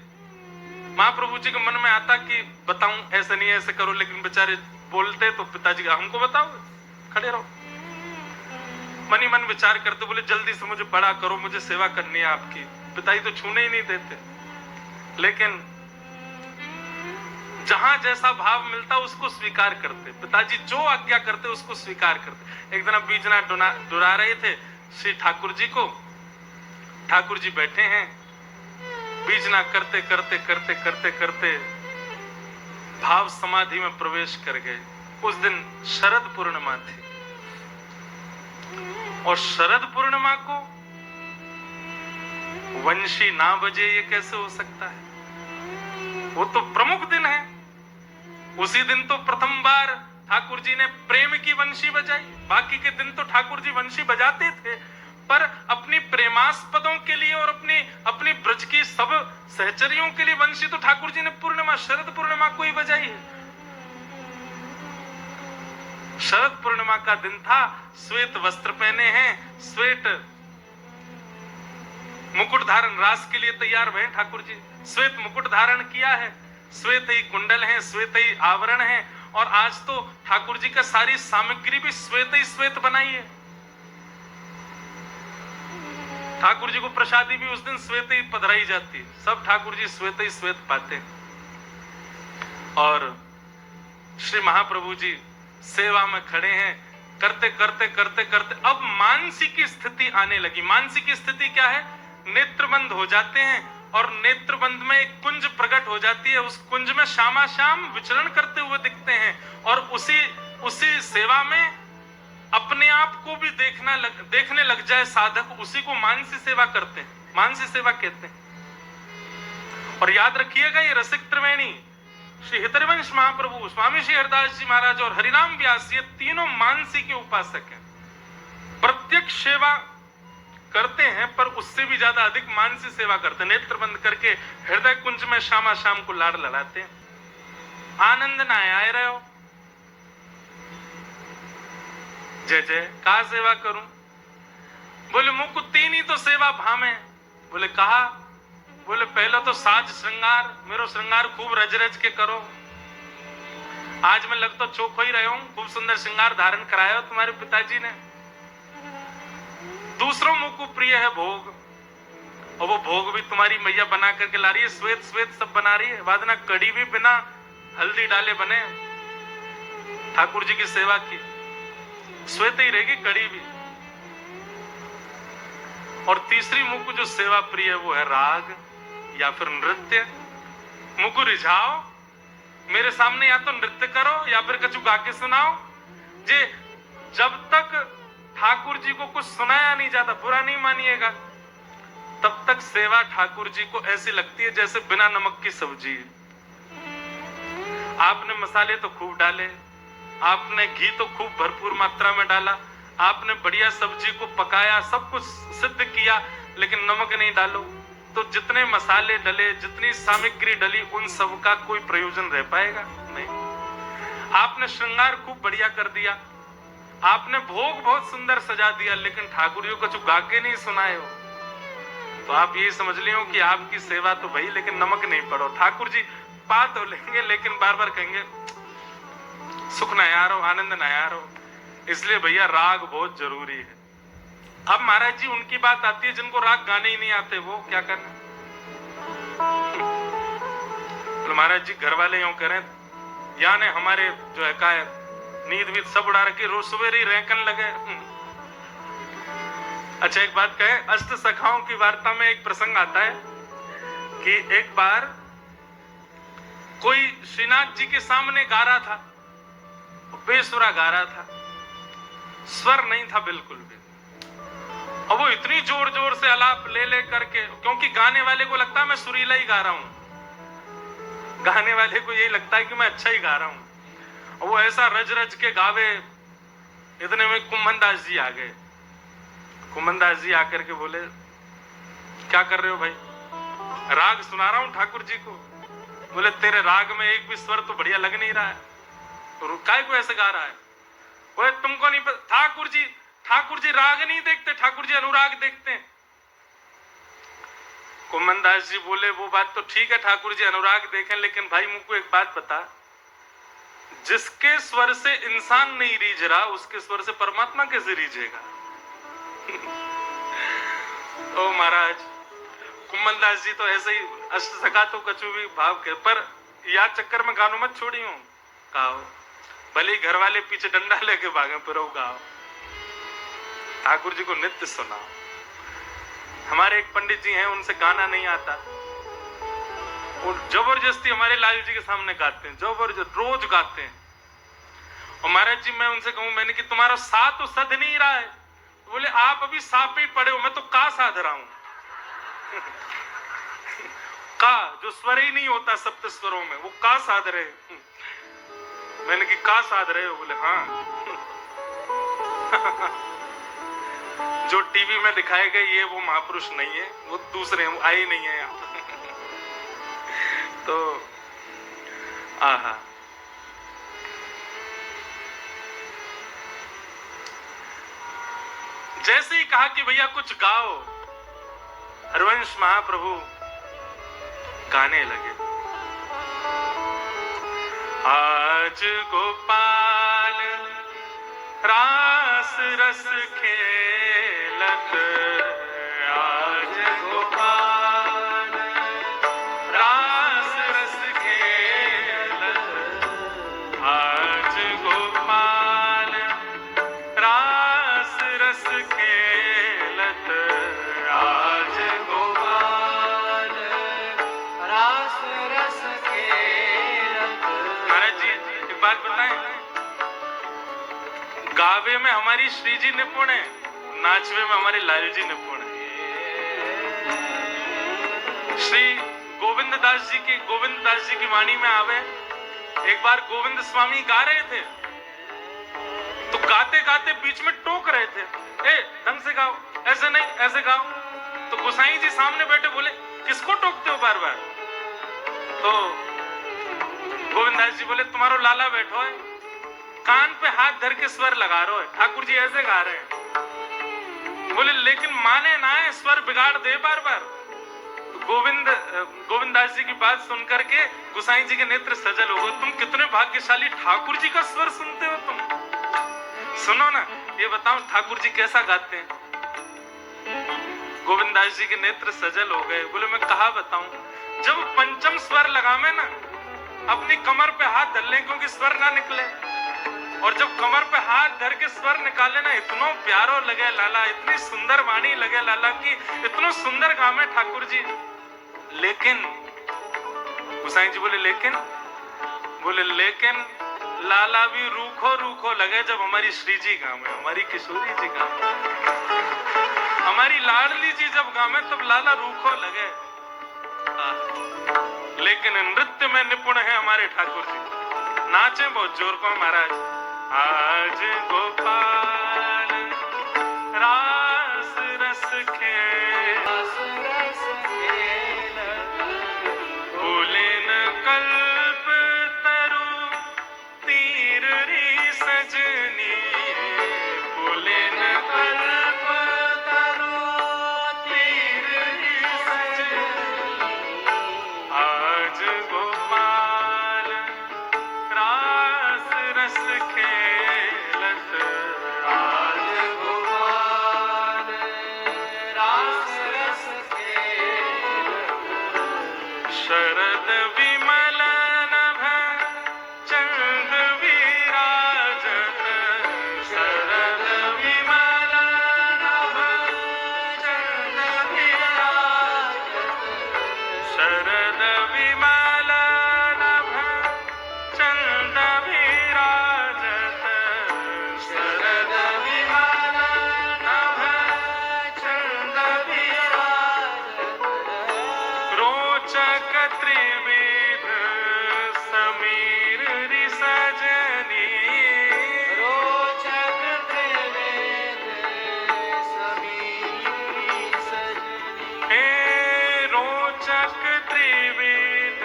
S1: महाप्रभु जी के मन में आता कि बताऊं, ऐसे नहीं ऐसे करो, लेकिन बेचारे बोलते तो पिताजी हमको बताओ, खड़े रहो। मनी मन विचार करते, बोले जल्दी से मुझे बड़ा करो, मुझे सेवा करनी है आपकी। पिताजी तो छूने ही नहीं देते, लेकिन जहां जैसा भाव मिलता उसको स्वीकार करते। पिताजी जो आज्ञा करते उसको स्वीकार करते। एक दिन बीजना डुरा रहे थे श्री ठाकुर जी को। ठाकुर जी बैठे हैं, बीजना करते करते करते करते करते भाव समाधि में प्रवेश कर गए। उस दिन शरद पूर्णिमा थी, और शरद पूर्णिमा को वंशी ना बजे ये कैसे हो सकता है? वो तो प्रमुख दिन है। उसी दिन तो प्रथम बार ठाकुर जी ने प्रेम की वंशी बजाई। बाकी के दिन तो ठाकुर जी वंशी बजाते थे, पर अपनी प्रेमास्पदों के लिए और अपनी ब्रज की सब सहचरियों के लिए वंशी तो ठाकुर जी ने पूर्णिमा, शरद पूर्णिमा को ही बजाई है। शरद पूर्णिमा का दिन था, श्वेत वस्त्र पहने हैं, श्वेत मुकुट धारण, रास के लिए तैयार हुए ठाकुर जी। श्वेत मुकुट धारण किया है, श्वेत ही कुंडल है, श्वेत ही आवरण है, और आज तो ठाकुर जी का सारी सामग्री भी श्वेत ही श्वेत बनाई है। ठाकुर जी को प्रसादी भी उस दिन श्वेत ही पधराई जाती है। सब ठाकुर जी श्वेत ही श्वेत पाते हैं। और श्री महाप्रभु जी सेवा में खड़े हैं, करते करते करते करते अब मानसिक स्थिति आने लगी। मानसिक स्थिति क्या है? नेत्रबंद हो जाते हैं, और नेत्रबंद में एक कुंज प्रकट हो जाती है। उस कुंज में श्यामा श्याम विचरण करते हुए दिखते हैं, और उसी सेवा में अपने आप को भी देखने लग जाए साधक, उसी को मानसी सेवा करते हैं, मानसी सेवा कहते हैं। और याद रखिएगा, ये रसिक त्रिवेणी श्री हितरिवंश महाप्रभु, स्वामी श्री हरिदास जी महाराज और हरिराम व्यास, ये तीनों मानसी के उपासक हैं। प्रत्यक्ष सेवा करते हैं पर उससे भी ज्यादा अधिक मानसी सेवा करते हैं। नेत्र बंद करके हृदय कुंज में शामा शाम को लाड़ लड़ाते हैं। आनंद ना आए रहे हो, जय जय कहा सेवा करूं? बोले मुझको तीन ही तो सेवा भामे। बोले कहा? बोले पहले तो साज श्रृंगार, मेरो श्रृंगार खूब रज रज के करो। आज मैं लग तो चौक ही रहे हूं, खूब सुंदर श्रृंगार धारण कराया हो तुम्हारे पिताजी ने। दूसरों मुख को प्रिय है भोग, और वो भोग भी तुम्हारी मैया बना करके ला रही है, श्वेत श्वेत सब बना रही है। वादना कड़ी भी बिना हल्दी डाले बने, ठाकुर जी की सेवा की श्वेत ही रहेगी, कड़ी भी। और तीसरी मुख को जो सेवा प्रिय है वो है राग या फिर नृत्य। मुख रिझाओ, मेरे सामने या तो नृत्य करो या फिर कछु गा के सुनाओ। जे जब तक ठाकुर जी को कुछ सुनाया नहीं जाता, बुरा नहीं मानिएगा, तब तक सेवा ठाकुर जी को ऐसी लगती है जैसे बिना नमक की सब्जी। आपने मसाले तो खूब डाले, आपने घी तो खूब भरपूर मात्रा में डाला, आपने बढ़िया सब्जी को पकाया, सब कुछ सिद्ध किया, लेकिन नमक नहीं डालो, तो जितने मसाले डले, जितनी सामग्री डली, उन सब का कोई प्रयोजन रह पाएगा? नहीं। आपने श्रृंगार खूब बढ़िया कर दिया, आपने भोग बहुत सुंदर सजा दिया, लेकिन ठाकुर जी को कुछ गा के नहीं सुनाए हो, तो आप ये समझ लियो कि आपकी सेवा तो भाई, लेकिन नमक नहीं पड़ो। ठाकुर जी पा तो लेंगे, लेकिन बार बार कहेंगे सुख ना यार हो, आनंद ना यार हो। इसलिए भैया राग बहुत जरूरी है। अब महाराज जी उनकी बात आती है जिनको राग गाने ही नहीं आते, वो क्या करना? तो महाराज जी घर वाले यूं करें, या ने हमारे जो है का नींद भी सब उड़ा रखी, रोज सवेरे ही रहकन लगे। अच्छा एक बात कहे, अष्ट सखाओं की वार्ता में एक प्रसंग आता है कि एक बार कोई श्रीनाथ जी के सामने गा रहा था, बेसुरा गा रहा था, स्वर नहीं था बिल्कुल भी, और वो इतनी जोर जोर से आलाप ले ले करके, क्योंकि गाने वाले को लगता है मैं सुरीला ही गा रहा हूं, गाने वाले को यही लगता है कि मैं अच्छा ही गा रहा हूं, और वो ऐसा रज रज के गावे। इतने में कुम्भन दास जी आ गए। कुम्भन दास जी आकर के बोले क्या कर रहे हो भाई? राग सुना रहा हूं ठाकुर जी को। बोले तेरे राग में एक भी स्वर तो बढ़िया लग नहीं रहा है, तो काय को ऐसे गा रहा है? बोले तुमको नहीं पता, ठाकुर जी राग नहीं देखते, ठाकुर जी अनुराग देखते हैं। कुम्भन दास जी बोले वो बात तो ठीक है, ठाकुर जी अनुराग देखें, लेकिन भाई मुझको एक बात बता, जिसके स्वर से इंसान नहीं रीझ रहा, उसके स्वर से परमात्मा कैसे रीझेगा? ओ महाराज, कुम्भन दास जी तो ऐसे ही अष्ट सखा तो कछु भी भाव के, पर या चक्कर में गानों मत छोड़ी हूं, गाओ भले घर वाले पीछे डंडा लेके भागे, पर गाओ, ठाकुर जी को नित्य सुनाओ। हमारे एक पंडित जी हैं, उनसे गाना नहीं आता, और जबरदस्ती हमारे लाल जी के सामने गाते हैं, जबरदस्त रोज गाते हैं। और महाराज जी मैं उनसे कहूं, मैंने कि तुम्हारा सा तो सद नहीं रहा है। बोले आप अभी सा पे पड़े हो, मैं तो का साध रहा हूं। का जो स्वर ही नहीं होता सप्त स्वरों में, वो का साध रहे। मैंने कि का साध रहे हो? बोले हाँ। जो टीवी में दिखाए गए ये वो महापुरुष नहीं है, वो दूसरे वो आए नहीं है यहाँ। तो आहा, जैसे ही कहा कि भैया कुछ गाओ, हरिवंश महाप्रभु गाने लगे। आज गोपाल रास रस खेलत, आज गोपाल रास रस खेलत, आज गोपाल रास रस खेलत, आज गोपाल रास रस खेलत। महाराज जी एक बात बताएं, गावे में हमारी श्री जी निपुण है, नाचवे में हमारे लाल जी निपुण है। श्री गोविंद दास जी की वाणी में आवे, एक बार गोविंद स्वामी गा रहे थे, तो गाते गाते बीच में टोक रहे थे, ए ढंग से गाओ, ऐसे नहीं ऐसे गाओ। तो गोसाई जी सामने बैठे बोले, किसको टोकते हो बार बार? तो गोविंदास जी बोले, तुम्हारो लाला बैठो है, कान पे हाथ धर के स्वर लगा रहे हो, ठाकुर जी ऐसे गा रहे हैं। बोले लेकिन माने ना है, स्वर बिगाड़ दे बार बार। तो गोविंदास जी की बात सुनकर के गोसाई जी के नेत्र सजल हो गए। तुम कितने भाग्यशाली, ठाकुर जी का स्वर सुनते हो तुम। सुनो ना, ये बताओ ठाकुर जी कैसा गाते हैं। गोविंदास जी के नेत्र सजल हो गए। बोले मैं कहा बताऊं, जब पंचम स्वर लगावे ना, अपनी कमर पे हाथ धर ले क्योंकि स्वर ना निकले, और जब कमर पे हाथ धर के स्वर निकाले ना, इतना प्यारो लगे लाला, इतनी सुंदर वाणी लगे लाला की, इतना सुंदर गावे ठाकुर जी। लेकिन गोसाई जी बोले लेकिन लाला भी रूखो रूखो लगे जब हमारी श्री जी गावे, हमारी किशोरी जी गावे, हमारी लाडली जी जब गावे तब लाला रूखो लगे। लेकिन नृत्य में निपुण है हमारे ठाकुर जी, नाचे बहुत जोर को महाराज। आज गोपाल रास रस खेल, फूले न कल्प तरु तीर री सजनी, फूले न कल्प तरु तीर री सजनी। आज गोपाल रास रस खेलत, आज गोपाल रास रस खेलत, शरद विमल नभ चंद विराजत, शरद विमल नभ चंद विराजत, शरद विमल नभ चंद विराजत, शरद विमल नभ चंद विराजत, रोचक त्रिविध समीर रि सजनी, रोचक त्रिविध समीर रि सजनी, हे रोचक त्रिविध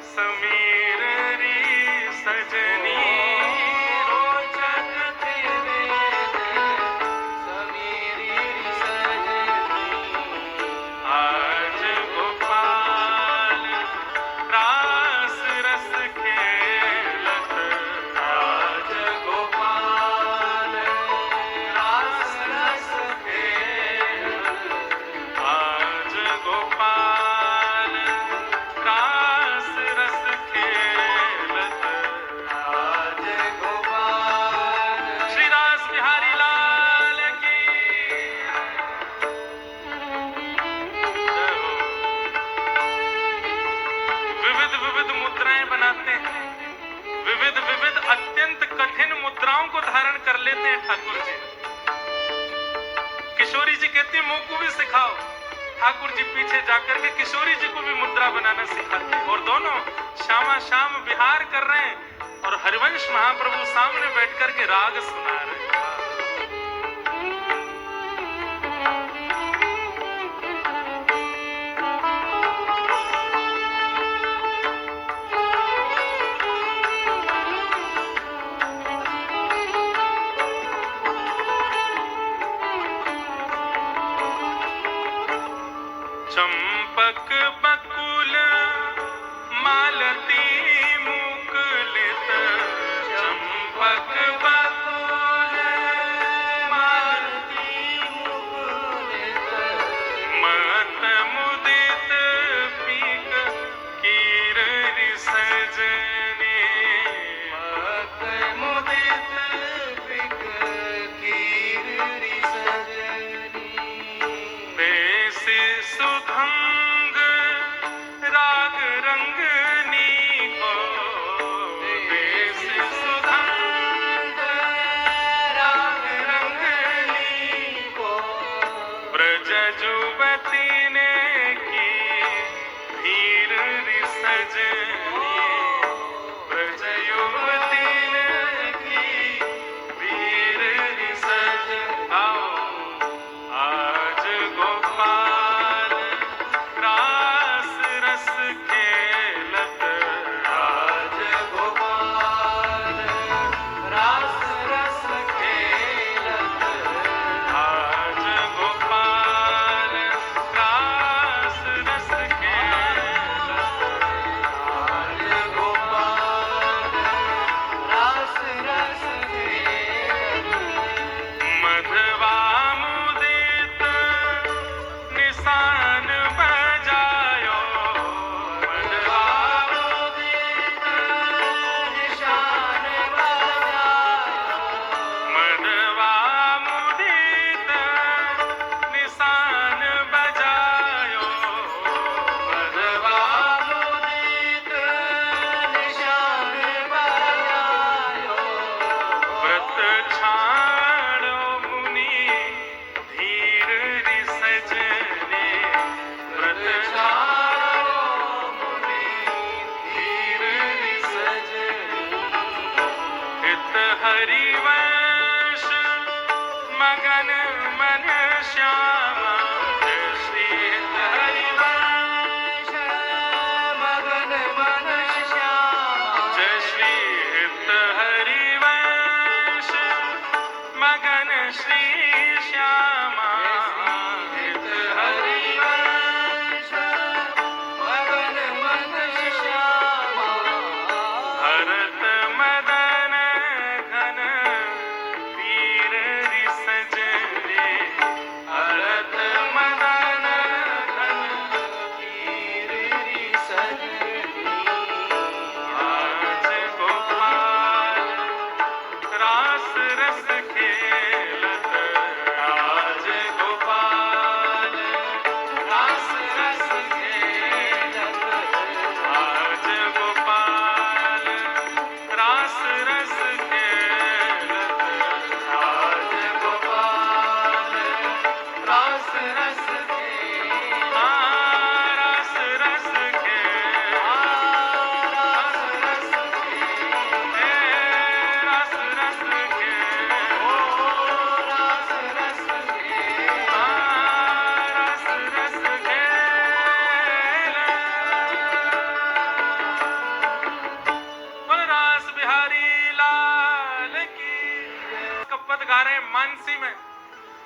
S1: समीर रि सजनी, रोचक त्रिविध समीर रि सजनी। आज गोपाल रास रस खेलत, आज गोपाल रास रस खेलत, आज गोपाल रास रस खेलत, आज गोपाल। श्री रास बिहारी लाल की जय हो। विविध विविध मुद्राएं बनाते हैं, विविध विविध अत्यंत कठिन मुद्राओं को धारण कर लेते हैं ठाकुर जी। किशोरी जी कहती है मुंह को भी सिखाओ, ठाकुर जी पीछे जाकर के किशोरी जी को भी मुद्रा बनाना सिखाते हैं, और दोनों शामा शाम विहार कर रहे हैं, और हरिवंश महाप्रभु सामने बैठ कर के राग सुना रहे हैं। चंपक बकुल मालती मुकुलित, चंपक बकुल मालती मुकुलित, मत मुदित पीक कीर रि सजनी, मत मुदित पीक कीर रि सजनी। देसी सुधंग राग रंगनी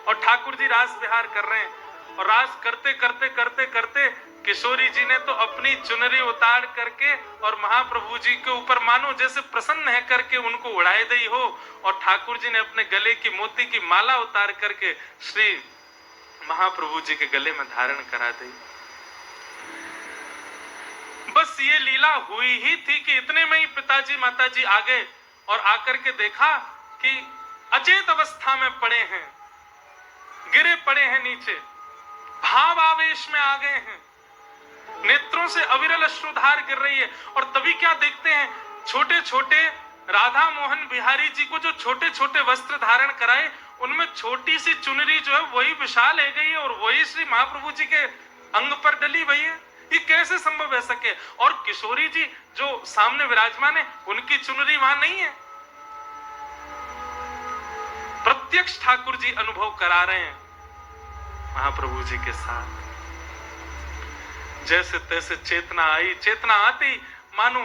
S1: और ठाकुर जी रास विहार कर रहे हैं, और रास करते करते करते करते किशोरी जी ने तो अपनी चुनरी उतार करके और महाप्रभु जी के ऊपर मानो जैसे प्रसन्न है करके उनको उड़ाए दी हो, और ठाकुर जी ने अपने गले की मोती की माला उतार करके श्री महाप्रभु जी के गले में धारण करा दी। बस ये लीला हुई ही थी कि इतने में ही पिताजी माताजी आ गए और आकर के देखा कि अचेत अवस्था में पड़े हैं, गिरे पड़े हैं नीचे, भाव आवेश में आ गए हैं, नेत्रों से अविरल अश्रुधार गिर रही है। और तभी क्या देखते हैं, छोटे छोटे राधा मोहन बिहारी जी को जो छोटे छोटे वस्त्र धारण कराए, उनमें छोटी सी चुनरी जो है वही विशाल है गई है और वही श्री महाप्रभु जी के अंग पर डली हुई है। ये कैसे संभव है सके? और किशोरी जी जो सामने विराजमान है, उनकी चुनरी वहां नहीं है। प्रत्यक्ष ठाकुर जी अनुभव करा रहे हैं महाप्रभु जी के साथ। जैसे तैसे चेतना आई, चेतना आती मानो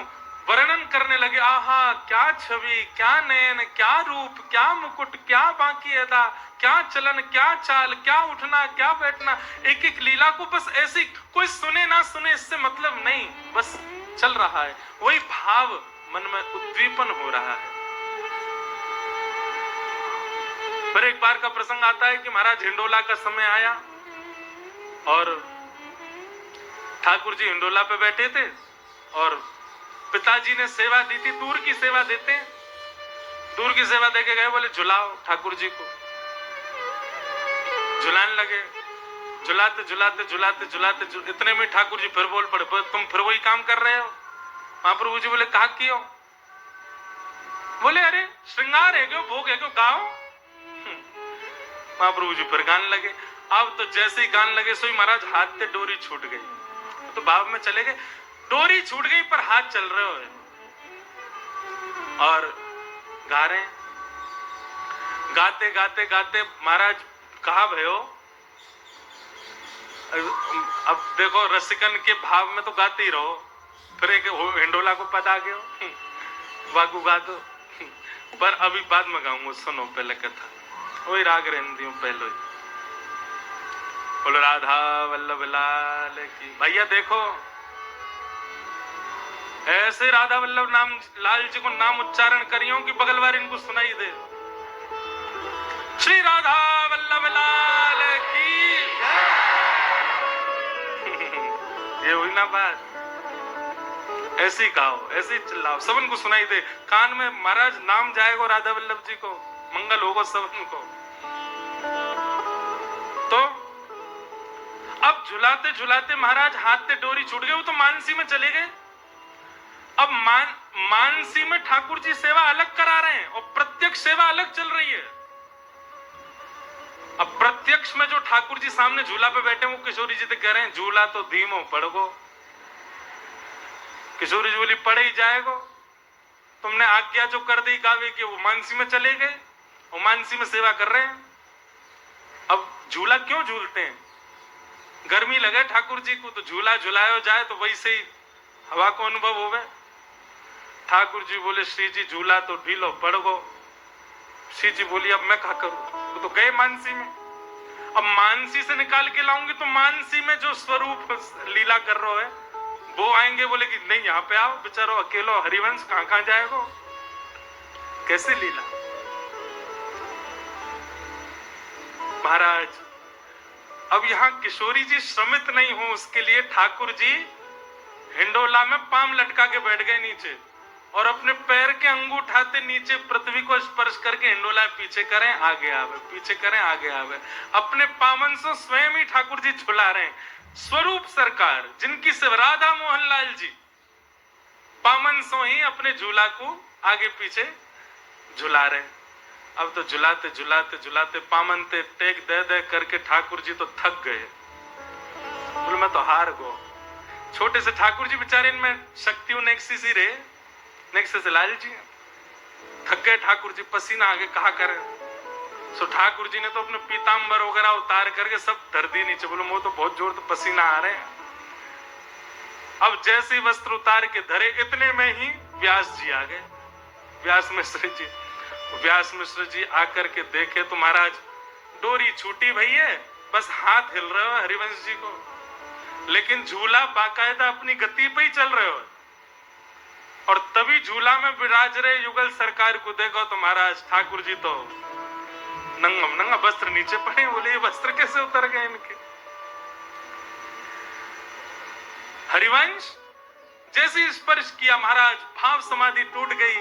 S1: वर्णन करने लगे, आहा क्या छवि, क्या नयन, क्या रूप, क्या मुकुट, क्या बाकी अदा, क्या चलन, क्या चाल, क्या उठना, क्या बैठना। एक एक लीला को बस ऐसी कोई सुने ना सुने इससे मतलब नहीं, बस चल रहा है, वही भाव मन में उद्दीपन हो रहा है। फिर एक बार का प्रसंग आता है कि महाराज हिंडोला का समय आया और ठाकुर जी हिंडोला पे बैठे थे और पिताजी ने सेवा दी थी, दूर की सेवा देते हैं, दूर की सेवा देके गए, बोले झुलाओ ठाकुर जी को। झुलाने लगे, झुलाते झुलाते झुलाते झुलाते इतने में ठाकुर जी फिर बोल पड़े, तुम फिर वही काम कर रहे हो। महाप्रभु जी बोले कहा कियो? बोले अरे श्रृंगार है क्यों, भोग है क्यों, गाओ। महाप्रभु जी फिर गाने लगे। अब तो जैसे ही गाने लगे सोई महाराज हाथ से डोरी छूट गई, तो भाव में चले गए, डोरी छूट गई पर हाथ चल रहे हो और गा रहे हैं। गाते गाते गाते महाराज कहा भयो, अब देखो रसिकन के भाव में तो गाते ही रहो, फिर एक हिंडोला को पता गए वागू गा दो, पर अभी बाद में गाऊंगा, सुनो पहले कथा, वही राग रहती हूँ पहले ही। बोलो राधा वल्लभ लाल की। भैया देखो ऐसे राधा वल्लभ नाम लाल जी को नाम उच्चारण करियो कि बगल वाले इनको सुनाई दे। श्री राधा वल्लभ लाल की। ये हुई ना बात, ऐसी गाओ, ऐसी चिल्लाओ, सबन को सुनाई दे, कान में महाराज नाम जाएगा राधा वल्लभ जी को, मंगल होगा सबन को। तो अब झुलाते झुलाते महाराज हाथ से डोरी छूट गई, वो तो मानसी में चले गए। अब मानसी में ठाकुर जी सेवा अलग करा रहे हैं और प्रत्यक्ष सेवा अलग चल रही है। अब प्रत्यक्ष में जो ठाकुर जी सामने झूला पे बैठे, वो किशोरी जी तो कह रहे हैं झूला तो धीमो पड़गो। किशोरी जी बोली पड़े ही जाएगो, तुमने आज्ञा जो कर दी गावे की, वो मानसी में चले गए और मानसी में सेवा कर रहे हैं। अब झूला क्यों झूलते हैं? गर्मी लगे ठाकुर जी को तो झूला झुलाया जाए तो वैसे ही हवा को अनुभव होवे। ठाकुर जी बोले श्री जी झूला तो ढीलो पड़ गो। श्री जी बोली अब मैं क्या करूं? वो तो गए मानसी में, अब मानसी से निकाल के लाऊंगी तो मानसी में जो स्वरूप लीला कर रहे है वो आएंगे, बोले कि नहीं यहाँ पे आओ, बेचारो अकेलो हरिवंश कहां कहां जाएगा, कैसे लीला। महाराज अब यहाँ किशोरी जी श्रमित नहीं हो, उसके लिए ठाकुर जी हिंडोला में पाम लटका के बैठ गए नीचे और अपने पैर के अंगूठाते नीचे पृथ्वी को स्पर्श करके हिंडोला पीछे करें आगे आवे, पीछे करें आगे आवे। अपने पामन से स्वयं ही ठाकुर जी झुला रहे हैं। स्वरूप सरकार जिनकी से राधा मोहन लाल जी पामन सो ही अपने झूला को आगे पीछे झुला रहे हैं। अब तो झुलाते झुलाते झुलाते पामन ते टेक दे दे करके ठाकुर जी तो थक गए, बोले मैं तो हार गो। छोटे से ठाकुर जी बेचारे, इनमें शक्ति नेक्सी सी रे, नेक्से से लाल जी थक गए। ठाकुर जी पसीना आगे कहा करें, सो ठाकुर जी ने तो अपने पीताम्बर वगैरह उतार करके सब धर दी नीचे, बोले मुझे तो बहुत जोर तो पसीना आ रहे हैं। अब जैसे वस्त्र उतार के धरे, इतने में ही व्यास जी आ गए। व्यास मिश्र जी आकर के देखे तो महाराज डोरी छूटी भैया, बस हाथ हिल रहे हो हरिवंश जी को, लेकिन झूला बाकायदा अपनी गति पे ही चल रहे हो। और तभी झूला में विराज रहे युगल सरकार को देखो तो महाराज ठाकुर जी तो नंगम नंगा वस्त्र नीचे पड़े। बोले ये वस्त्र कैसे उतर गए इनके। हरिवंश जैसे ही स्पर्श किया महाराज भाव समाधि टूट गई,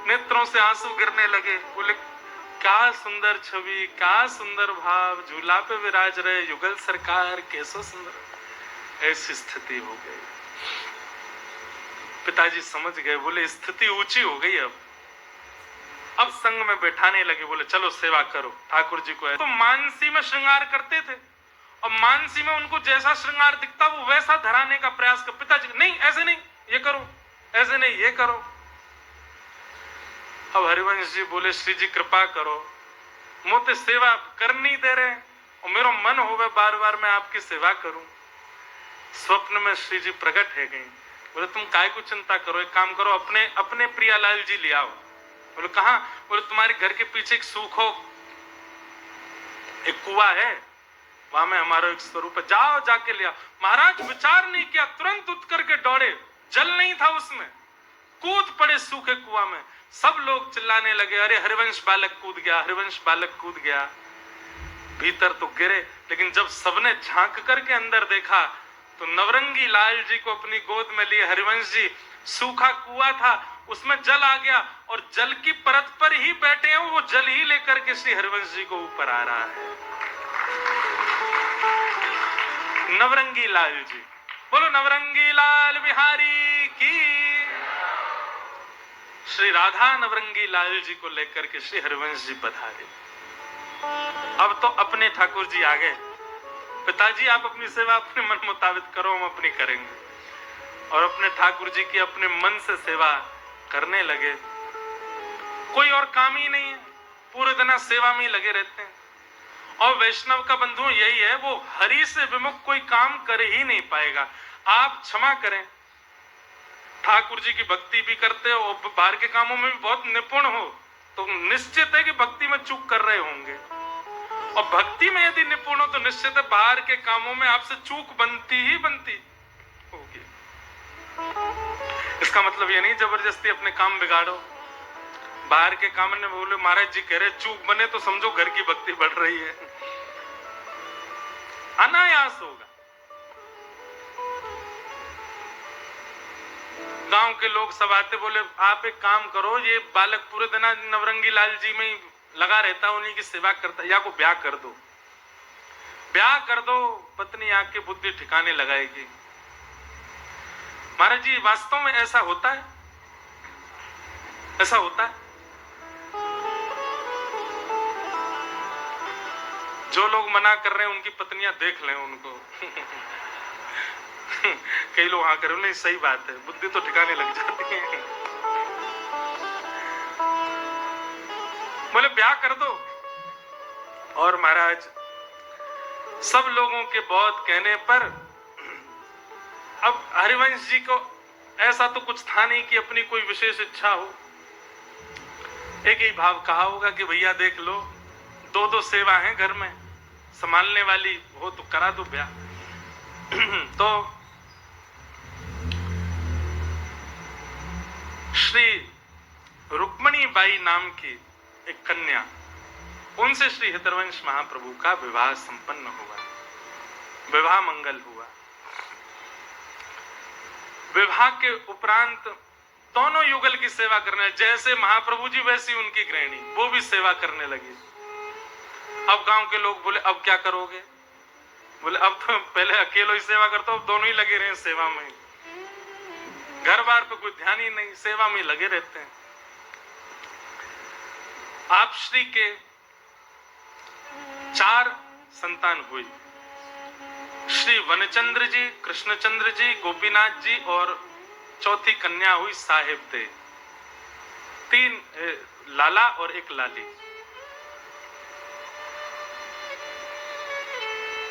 S1: नेत्रों से आंसू गिरने लगे। बोले क्या सुंदर छवि, क्या सुंदर भाव, झूला पे विराज रहे युगल सरकार, कैसो सुंदर। ऐसी स्थिति हो गई। पिताजी समझ गए, बोले स्थिति ऊंची हो गई। अब संग में बैठाने लगे। बोले चलो सेवा करो ठाकुर जी को। तो मानसी में श्रृंगार करते थे और मानसी में उनको जैसा श्रृंगार दिखता वो वैसा धराने का प्रयास कर। पिताजी नहीं ऐसे नहीं, ये करो, ऐसे नहीं, ये करो। अब हरिवंश जी बोले श्री जी कृपा करो, मोते सेवा कर नहीं दे रहे और मेरा मन होवे बार बार मैं आपकी सेवा करूं। स्वप्न में श्री जी प्रकट है गई। बोले तुम काय को चिंता करो, एक काम करो, अपने अपने प्रियालाल जी ले आओ। बोले कहां? बोले तुम्हारे घर के पीछे एक सूखो एक कुआं है, वहां में हमारा एक स्वरूप है, जाओ जाके ले आओ। महाराज विचार नहीं किया, तुरंत उठ करके दौड़े। जल नहीं था उसमें, कूद पड़े सूखे कुआं में। सब लोग चिल्लाने लगे अरे हरिवंश बालक कूद गया, हरिवंश बालक कूद गया। भीतर तो गिरे, लेकिन जब सबने झांक करके अंदर देखा तो नवरंगी लाल जी को अपनी गोद में लिए हरिवंश जी, सूखा कुआं था उसमें जल आ गया और जल की परत पर ही बैठे हैं, वो जल ही लेकर के श्री हरिवंश जी को ऊपर आ रहा है। नवरंगी लाल जी, बोलो नवरंगी लाल बिहारी की। श्री राधा नवरंगी लाल जी को लेकर के श्री हरिवंश जी पधारे। अब तो अपने ठाकुर जी आ गए। पिताजी आप अपनी सेवा अपने मन मुताबिक करो, हम अपनी करेंगे। और अपने ठाकुर जी की अपने मन से सेवा करने लगे। कोई और काम ही नहीं है, पूरे दिन सेवा में ही लगे रहते हैं। और वैष्णव का बंधु यही है, वो हरि से विमुख कोई काम कर ही नहीं पाएगा। आप क्षमा करें, ठाकुर जी की भक्ति भी करते हो और बाहर के कामों में भी बहुत निपुण हो तो निश्चित है कि भक्ति में चूक कर रहे होंगे। और भक्ति में यदि निपुण हो तो निश्चित है बाहर के कामों में आपसे चूक बनती ही बनती होगी। इसका मतलब ये नहीं जबरदस्ती अपने काम बिगाड़ो। बाहर के काम में बोले महाराज जी कह रहे चूक बने तो समझो घर की भक्ति बढ़ रही है, अनायास होगा। गांव के लोग सब आते, बोले आप एक काम करो, ये बालक पूरे दिन नवरंगी लाल जी में ही लगा रहता, उन्हीं की सेवा करता, या को ब्याह कर दो, ब्याह कर दो, पत्नी आके बुद्धि ठिकाने लगाएगी। महाराज जी वास्तव में ऐसा होता है, ऐसा होता है। जो लोग मना कर रहे हैं उनकी पत्नियां देख लें उनको। कई लोग हाँ करें, नहीं सही बात है, बुद्धि तो ठिकाने लग जाती है। बोले ब्याह कर दो। और महाराज सब लोगों के बहुत कहने पर अब हरिवंश जी को ऐसा तो कुछ था नहीं कि अपनी कोई विशेष इच्छा हो। एक ही भाव कहा होगा कि भैया देख लो, दो दो सेवा है घर में, संभालने वाली हो तो करा दो ब्याह। तो श्री रुक्मणी बाई नाम की एक कन्या, उनसे श्री हितरवंश महाप्रभु का विवाह संपन्न हुआ, विवाह मंगल हुआ। विवाह के उपरांत दोनों युगल की सेवा करने, जैसे महाप्रभु जी वैसी उनकी गृहिणी, वो भी सेवा करने लगी। अब गांव के लोग बोले अब क्या करोगे? बोले अब तो पहले अकेले ही सेवा करते हो, अब दोनों ही लगे रहे सेवा में, घर बार पे कोई ध्यान ही नहीं, सेवा में लगे रहते हैं। आप श्री के 4 संतान हुई, श्री वनचंद्र जी, कृष्णचंद्र जी, गोपीनाथ जी और चौथी कन्या हुई साहेब दे। 3 लाला और 1 लाली।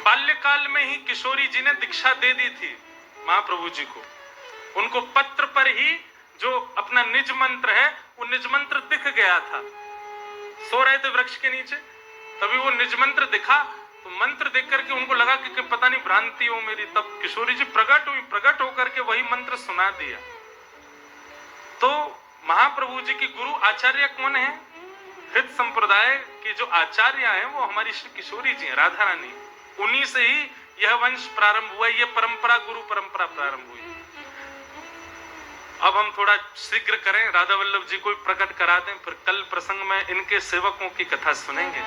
S1: बाल्यकाल में ही किशोरी जी ने दीक्षा दे दी थी महाप्रभु जी को। उनको पत्र पर ही जो अपना निज मंत्र है वो निज मंत्र दिख गया था। सो रहे थे वृक्ष के नीचे, तभी वो निज मंत्र दिखा, तो मंत्र देख करके उनको लगा कि पता नहीं भ्रांति हो मेरी। तब किशोरी जी प्रकट हुई, प्रकट होकर के वही मंत्र सुना दिया। तो महाप्रभु जी की गुरु आचार्य कौन है? हित संप्रदाय के जो आचार्य हैं वो हमारी श्री किशोरी जी हैं, राधा रानी। उन्हीं से ही यह वंश प्रारंभ हुआ, ये परंपरा, गुरु परंपरा प्रारंभ हुई। अब हम थोड़ा शीघ्र करें, राधा वल्लभ जी को प्रकट करा दें, फिर कल प्रसंग में इनके सेवकों की कथा सुनेंगे।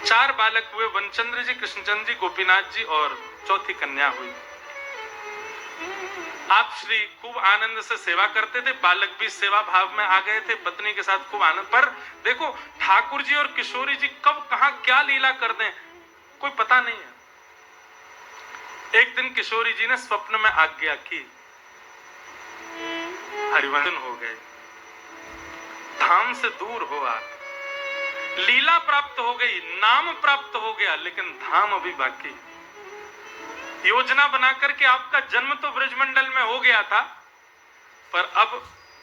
S1: 4 बालक हुए, वनचंद्र जी, कृष्णचंद्र जी, गोपीनाथ जी और चौथी कन्या हुई। आप श्री खूब आनंद से सेवा करते थे, बालक भी सेवा भाव में आ गए थे, पत्नी के साथ खूब आनंद। पर देखो ठाकुर जी और किशोरी जी कब कहां क्या लीला कर दें कोई पता नहीं है। एक दिन किशोरी जी ने स्वप्न में आज्ञा की, हरिवंदन हो गए, धाम से दूर हो आ, लीला प्राप्त हो गई, नाम प्राप्त हो गया, लेकिन धाम अभी बाकी। योजना बना करके आपका जन्म तो ब्रजमंडल में हो गया था, पर अब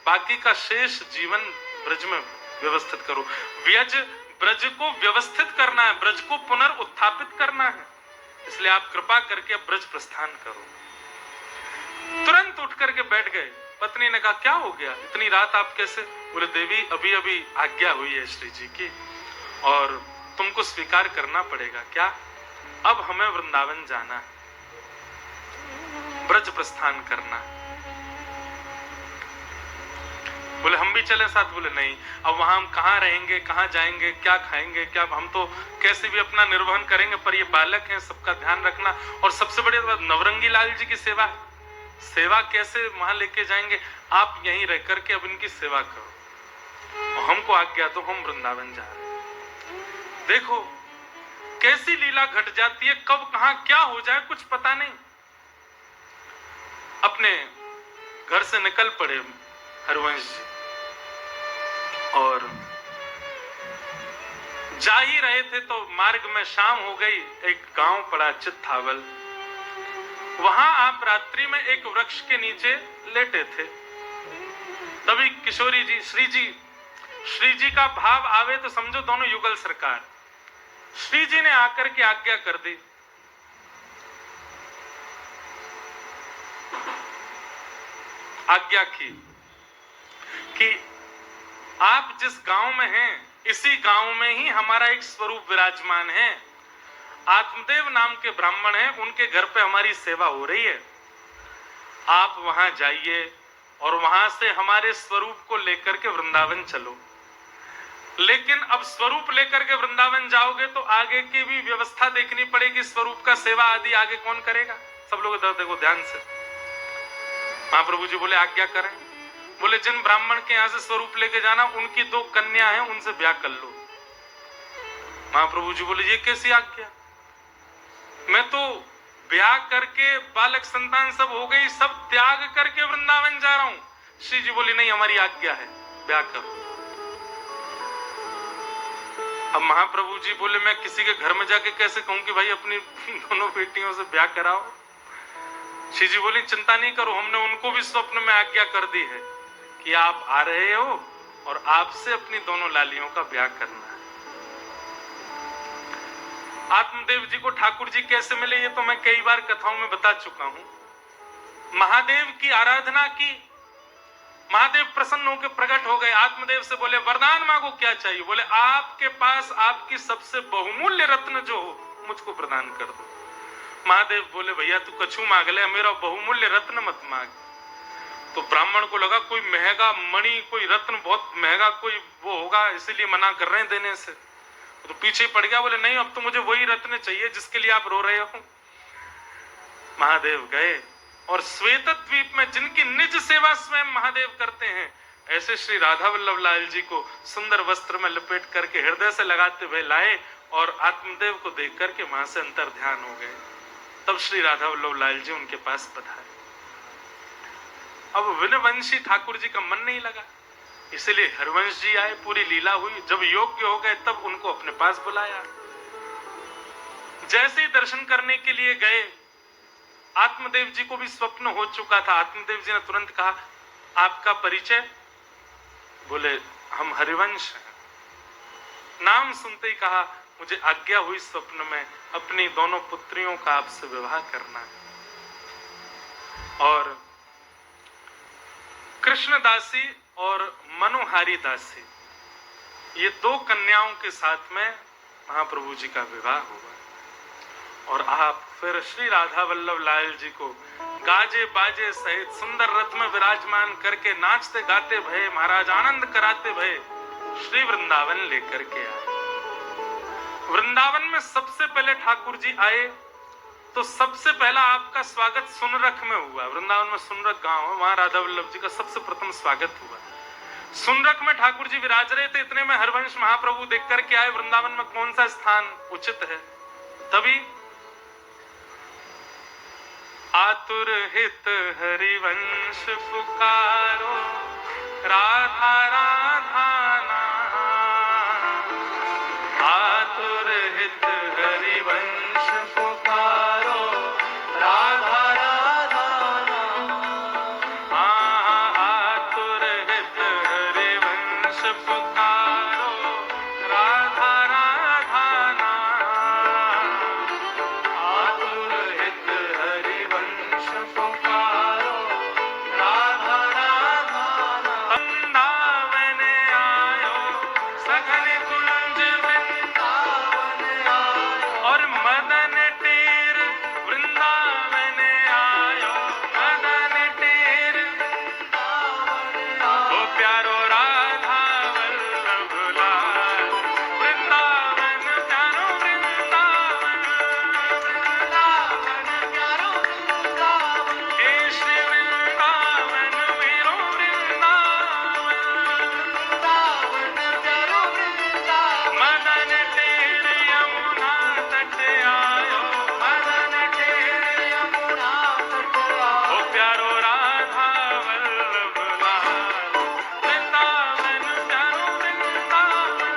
S1: बाकी का शेष जीवन ब्रज में व्यवस्थित करो। व्यज ब्रज को व्यवस्थित करना है, ब्रज को पुनर्उत्थापित करना है, इसलिए आप कृपा करके अब ब्रज प्रस्थान करो। तुरंत उठ करके बैठ गए। पत्नी ने कहा क्या हो गया, इतनी रात आप कैसे? बोले देवी अभी अभी आज्ञा हुई है श्री जी की और तुमको स्वीकार करना पड़ेगा। क्या? अब हमें वृंदावन जाना है, ब्रज प्रस्थान करना। बोले हम भी चले साथ? बोले नहीं, अब वहां हम कहाँ रहेंगे, कहाँ जाएंगे, क्या खाएंगे, क्या, हम तो कैसे भी अपना निर्वहन करेंगे, पर ये बालक हैं, सबका ध्यान रखना। और सबसे बड़ी बात नवरंगी लाल जी की सेवा, सेवा कैसे वहां लेके जाएंगे? आप यहीं रह करके अब इनकी सेवा करो और हमको आज्ञा दो, हम वृंदावन जा रहे हैं। देखो कैसी लीला घट जाती है, कब कहां क्या हो जाए कुछ पता नहीं। अपने घर से निकल पड़े हरिवंश जी और जा ही रहे थे तो मार्ग में शाम हो गई। एक गांव पड़ा चित्थावल, वहां आप रात्रि में एक वृक्ष के नीचे लेटे थे। तभी किशोरी जी, श्री जी का भाव आवे तो समझो दोनों युगल सरकार। श्री जी ने आकर के आज्ञा कर दी, आज्ञा की कि आप जिस गांव में हैं इसी गांव में ही हमारा एक स्वरूप विराजमान है, आत्मदेव नाम के ब्राह्मण हैं, उनके घर पे हमारी सेवा हो रही है। आप वहां जाइए और वहां से हमारे स्वरूप को लेकर के वृंदावन चलो। लेकिन अब स्वरूप लेकर के वृंदावन जाओगे तो आगे की भी व्यवस्था देखनी पड़ेगी, स्वरूप का सेवा आदि आगे कौन करेगा? सब लोग इधर देखो ध्यान से। महाप्रभु जी बोले आज्ञा करें। बोले जिन ब्राह्मण के यहां से स्वरूप लेके जाना उनकी 2 कन्या हैं, उनसे ब्याह कर लो। महाप्रभु जी बोले ये कैसी आज्ञा, मैं तो ब्याह करके बालक संतान सब हो गई, सब त्याग करके वृंदावन जा रहा हूं। श्री जी बोली नहीं हमारी आज्ञा है, ब्याह करो। अब महाप्रभु जी बोले मैं किसी के घर में जाके कैसे कहूं कि भाई अपनी दोनों बेटियों से ब्याह कराओ। श्री जी बोली चिंता नहीं करो, हमने उनको भी स्वप्न में आज्ञा कर दी है कि आप आ रहे हो और आपसे अपनी दोनों लालियों का ब्याह करना है। आत्मदेव जी को ठाकुर जी कैसे मिले ये तो मैं कई बार कथाओं में बता चुका हूं। महादेव की आराधना की, महादेव प्रसन्न होकर प्रकट हो गए। आत्मदेव से बोले वरदान मांगो, क्या चाहिए? बोले आपके पास आपकी सबसे बहुमूल्य रत्न जो हो मुझको प्रदान कर दो। महादेव बोले भैया तू कछु मांग ले, मेरा बहुमूल्य रत्न मत मांग। तो ब्राह्मण को लगा कोई महंगा मणि, कोई रत्न बहुत महंगा कोई वो होगा, इसीलिए मना कर रहे हैं देने से। तो पीछे पड़ गया, बोले नहीं अब तो मुझे वही रत्न चाहिए जिसके लिए आप रो रहे हो। महादेव गए और श्वेत द्वीप में जिनकी निज सेवा स्वयं महादेव करते हैं, ऐसे श्री राधा वल्लभ लाल जी को सुंदर वस्त्र में लपेट करके हृदय से लगाते हुए लाए और आत्मदेव को देख करके वहां से अंतर ध्यान हो गए। तब श्री राधा वल्लभ लाल जी उनके पास पधारे। अब विनवंशी ठाकुर जी का मन नहीं लगा, इसलिए हरिवंश जी आए, पूरी लीला हुई। जब योग्य हो गए तब उनको अपने पास बुलाया। जैसे ही दर्शन करने के लिए गए, आत्मदेव जी को भी स्वप्न हो चुका था। आत्मदेव जी ने तुरंत कहा आपका परिचय? बोले हम हरिवंश हैं। नाम सुनते ही कहा, मुझे आज्ञा हुई स्वप्न में अपनी दोनों पुत्रियों का आपसे विवाह करना है। और कृष्णदासी और मनोहारी दासी, ये दो कन्याओं के साथ में महाप्रभु जी का विवाह हुआ। और आप फिर श्री राधा वल्लभ लाल जी को गाजे बाजे सहित सुंदर रथ में विराजमान करके नाचते गाते भये, महाराज आनंद कराते भये श्री वृंदावन लेकर के आए। वृंदावन में सबसे पहले ठाकुर जी आए तो सबसे पहला आपका स्वागत सुनरख में हुआ। वृंदावन में सुनरख गांव है, वहां राधा वल्लभ जी का सबसे प्रथम स्वागत हुआ। सुनरख में ठाकुर जी विराज रहे थे, इतने में हरवंश महाप्रभु देख करके आए वृंदावन में कौन सा स्थान उचित है। तभी आतुर हित हरिवंश पुकारो, राधा राधा नाम। आतुर हित हरिवंश पुकारो, राधा राधा नाम। आतुर हित हरिवंश पुकारो, राधा राधा नाम। आतुर हित हरिवंश पुकारो, राधा राधा नाम। वृंदावन आयो सघन कुंज वृंदावन आयो, और मदन टेर वृंदावन आयो, मदन टेर वृंदावन आयो। ओ प्यारो राधा वल्लभ लाल, वृंदावन प्यारो वृंदावन, वृंदावन प्यारो वृंदावन। हे श्री वृंदावन मेरो वृंदावन, वृंदावन प्यारो वृंदावन। मदन टेर यमुना तट आयो, मदन टेर यमुना तट आयो। ओ प्यारो राधा वल्लभ लाल, वृंदावन प्यारो वृंदावन,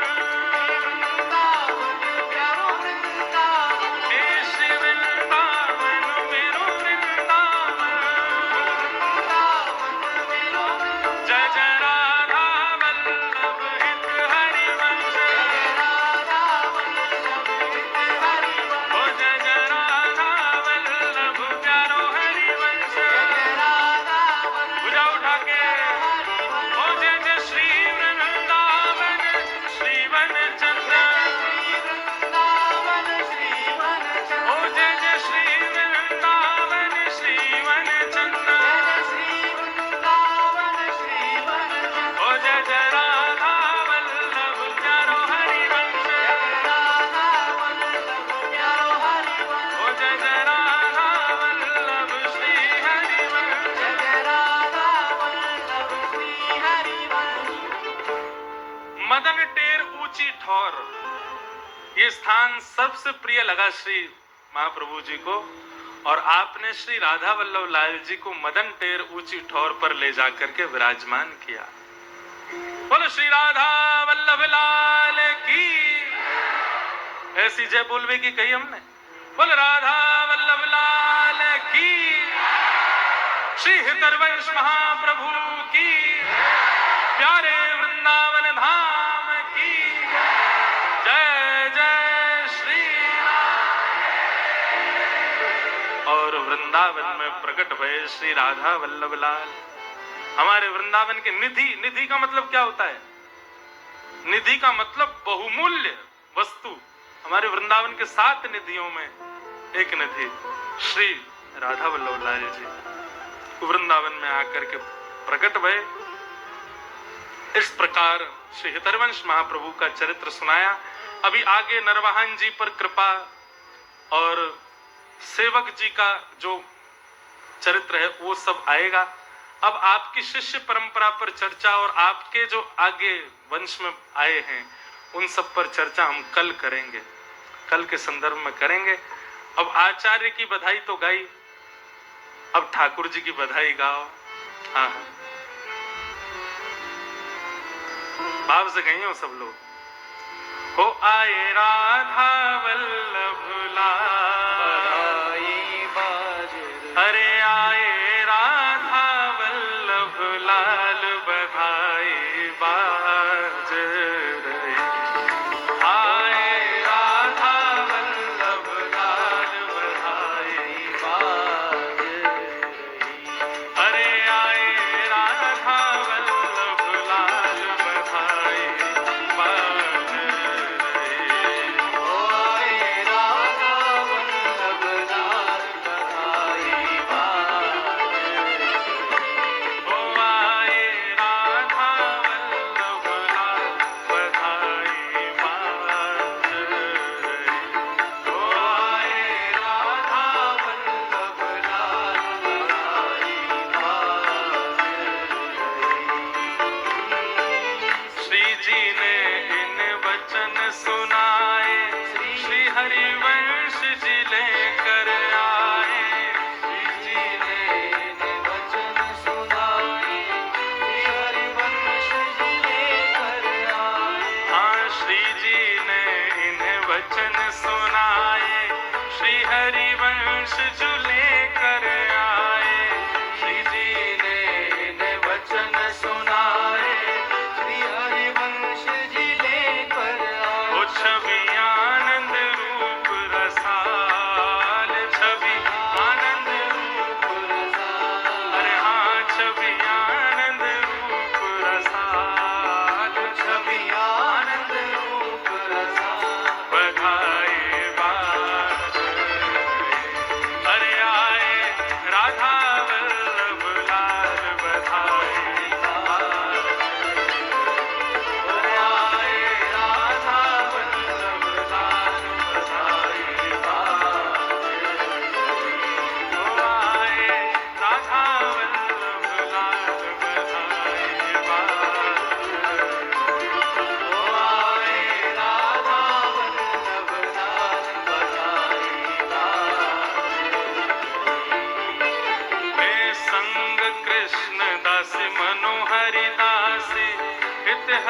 S1: वृंदावन प्यारो वृंदावन। हे श्री वृंदावन मेरो वृंदावन, वृंदावन मेरो वृंदावन। जय जय राधा वल्लभ हित हरिवंश, जय राधा वल्लभ हित हरिवंश। ओ जय जय राधा वल्लभ प्यारो हरिवंश, जय राधा वल्लभ। भुजा उठा के ओ जय जय श्री वृंदावन श्रीवन चंद्र, श्री वृंदावन श्रीवन चंद्र। ओ जय जय श्री वृंदावन श्रीवन चंद्र, श्री वृंदावन श्रीवन चंद्र। ओ जय जय राधा वल्लभ प्यारो हरिवंश, जय राधा वल्लभ प्यारो हरिवंश। ओ जय जय राधा वल्लभ श्री हरिवंश, जय राधा वल्लभ श्री हरिवंश। मदन टेर ऊंची ठौर, ये स्थान सबसे प्रिय लगा श्री महाप्रभु जी को, और आपने श्री राधा वल्लभ लाल जी को मदन टेर ऊंची ठौर पर ले जाकर के विराजमान किया। बोलो श्री राधा वल्लभ लाल की। ऐसी जय बोलवे की कही हमने। बोलो राधा वल्लभ लाल की। श्री हितरवंश महाप्रभु की। प्यारे वृंदावन धाम की जय जय श्री राम। और वृंदावन में प्रकट भये श्री राधा वल्लभ लाल, हमारे वृंदावन के निधि। निधि का मतलब क्या होता है? निधि का मतलब बहुमूल्य वस्तु। हमारे वृंदावन के 7 निधियों में एक निधि श्री राधा वल्लभ लाल जी वृंदावन में आकर के प्रकट भये। इस प्रकार श्री हितरवंश महाप्रभु का चरित्र सुनाया। अभी आगे नरवाहन जी पर कृपा और सेवक जी का जो चरित्र है वो सब आएगा। अब आपकी शिष्य परंपरा पर चर्चा और आपके जो आगे वंश में आए हैं उन सब पर चर्चा हम कल करेंगे, कल के संदर्भ में करेंगे। अब आचार्य की बधाई तो गाई, अब ठाकुर जी की बधाई गाओ। हाँ, भाव से गई हो सब लोग। हो आए राधा वल्लभ लाल, अरे आए राधा वल्लभ लाल, बधाई बाज रही।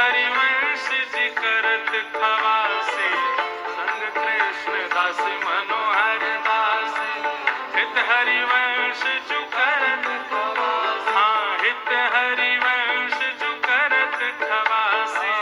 S1: हरिवंश जी करत खवासे, संग कृष्ण दास मनोहर दास। हित हरिवंश जु करत खवासे, हाँ हित हरिवंश जु करत खवासे,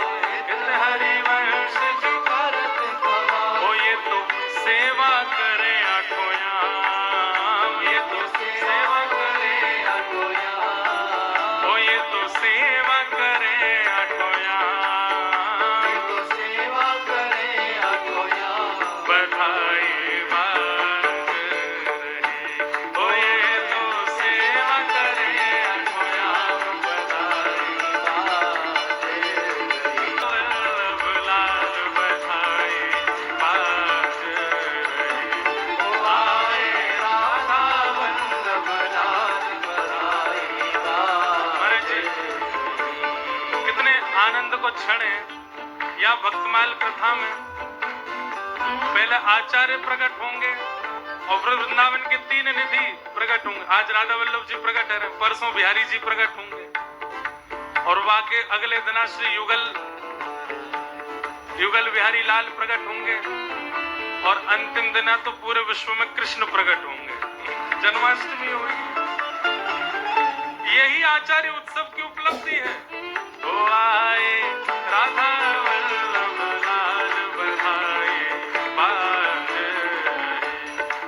S1: हित हरिवंश जु करत खवासे। ओ ये तो सेवा करे आठों याम, ये तो सेवा करे आठों याम। ओ ये तो सेवा करे आठों याम, ये तो सेवा करे आठों याम। बधाई बाज रही, ओ ये तो सेवा करे आठों याम, बधाई बाज रही। वल्लभ लाल बधाई बाज रही, ओ आए राधा वल्लभ लाल बधाई बाज रही। कितने आनंद को क्षण है या भक्तमाल कथा में। पहले आचार्य प्रकट होंगे और वृंदावन के 3 निधि प्रकट होंगे। आज राधा वल्लभ जी प्रकट है, परसों बिहारी जी प्रकट होंगे और वाके अगले दिन श्री युगल बिहारी लाल प्रकट होंगे और अंतिम दिन तो पूरे विश्व में कृष्ण प्रकट होंगे। जन्माष्टमी होगी। यही आचार्य उत्सव की उपलब्धि है। ओ आए राधा वल्लभ लाल बधाई बाज रही,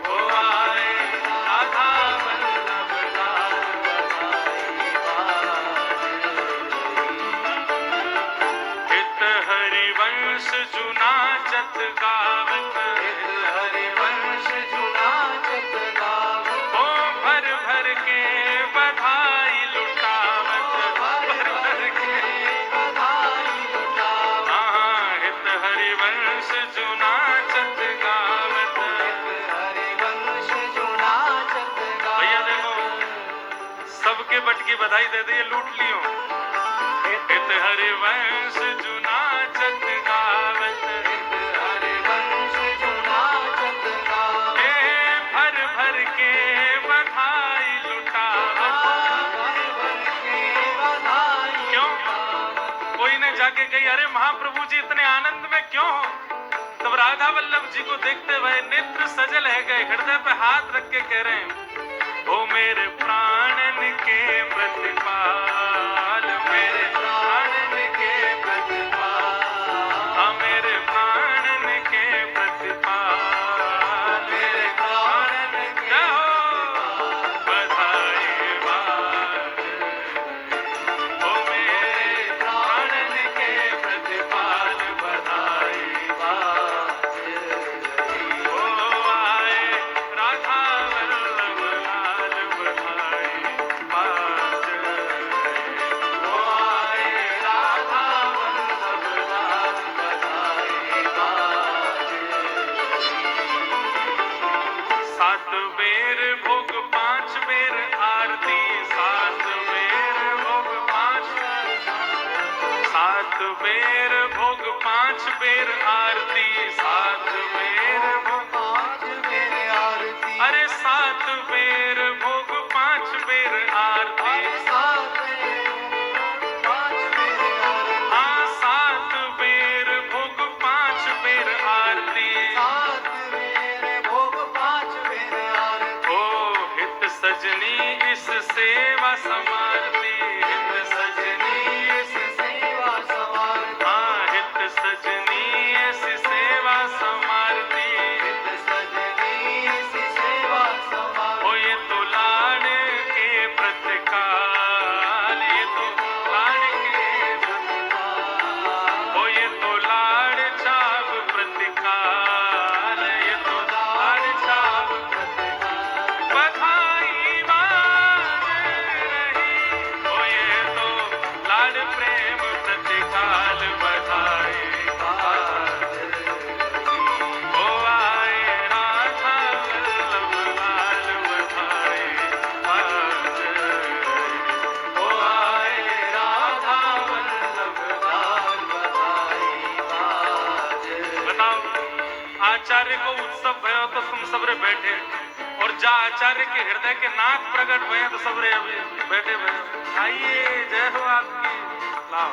S1: ओ आए राधा वल्लभ लाल बधाई बाज रही। हित हरिवंश जु नाचत गावत, हित हरिवंश जु नाचत गावत। ओ भर भर के बधाई लुटावत, भर भर के बधाई लुटावत। हाँ हित हरिवंश जु नाचत गावत, हित हरिवंश जु नाचत गावत। भैया देखो सबके बट की बधाई दे दी, लूट लियो। हित हरिवंश जु नाचत गावत, हित हरिवंश जु नाचत गावत। भर भर के बधाई लुटावत, भर भर के बधाई। क्यों? कोई ने जाके कही अरे महाप्रभु जी इतने आनंद में क्यों हो? तब राधा वल्लभ जी को देखते हुए नेत्र सजल है गए, हृदय पे हाथ रख के कह रहे हैं, ओ मेरे प्राणन के प्रतिपाल, मेरे प्राणन के प्रतिपाल, हाँ मेरे प्राणन के प्रतिपाल, मेरे प्राणन के बधाई बाज रही, ओ मेरे प्राणन के प्रतिपाल, बधाई बाज रही। ओ आए राधा वल्लभ लाल बधाई बाज रही, ओ आए राधा वल्लभ लाल बधाई बाज रही। 7 बेर भोग 5 बेर आरती, 7 बेर भोग 5, 7 बेर भोग 5 बेर आरती, 7 बेर भोग 5 बेर आरती। अरे 7 बेर भोग 5 बेर आरती, 7 बेर 5 बेर आरती। हाँ 7 बेर भोग 5 बेर आरती, 7 बेर भोग 5 बेर आरती। ओ हित सजनी इस सेवा समारती, हित सजनी इस सेवा समारती। हाँ हित सजनी इस सेवा समारती, हित सजनी इस सेवा समारती। ओ ये तो लाड़ के प्रतिकाल, ये तो लाड़ के प्रतिकाल। ओ ये तो लाड़ छाप प्रतिकाल, ये तो लाड़ छाप प्रतिकाल। बधाई बाज रही, ओ ये तो लाड़ प्रेम प्रतिकाल, बधाई बाज रही। ओ आए राधा वल्लभ लाल बधाई बाज रही, ओ आए राधा वल्लभ लाल बधाई बाज रही। बताओ आचार्य को उत्सव भयो तो तुम सबरे बैठे, और जा आचार्य के हृदय के नाथ प्रकट भये तो सबरे अभी बैठे भये। आइए जय हो आपकी। लाओ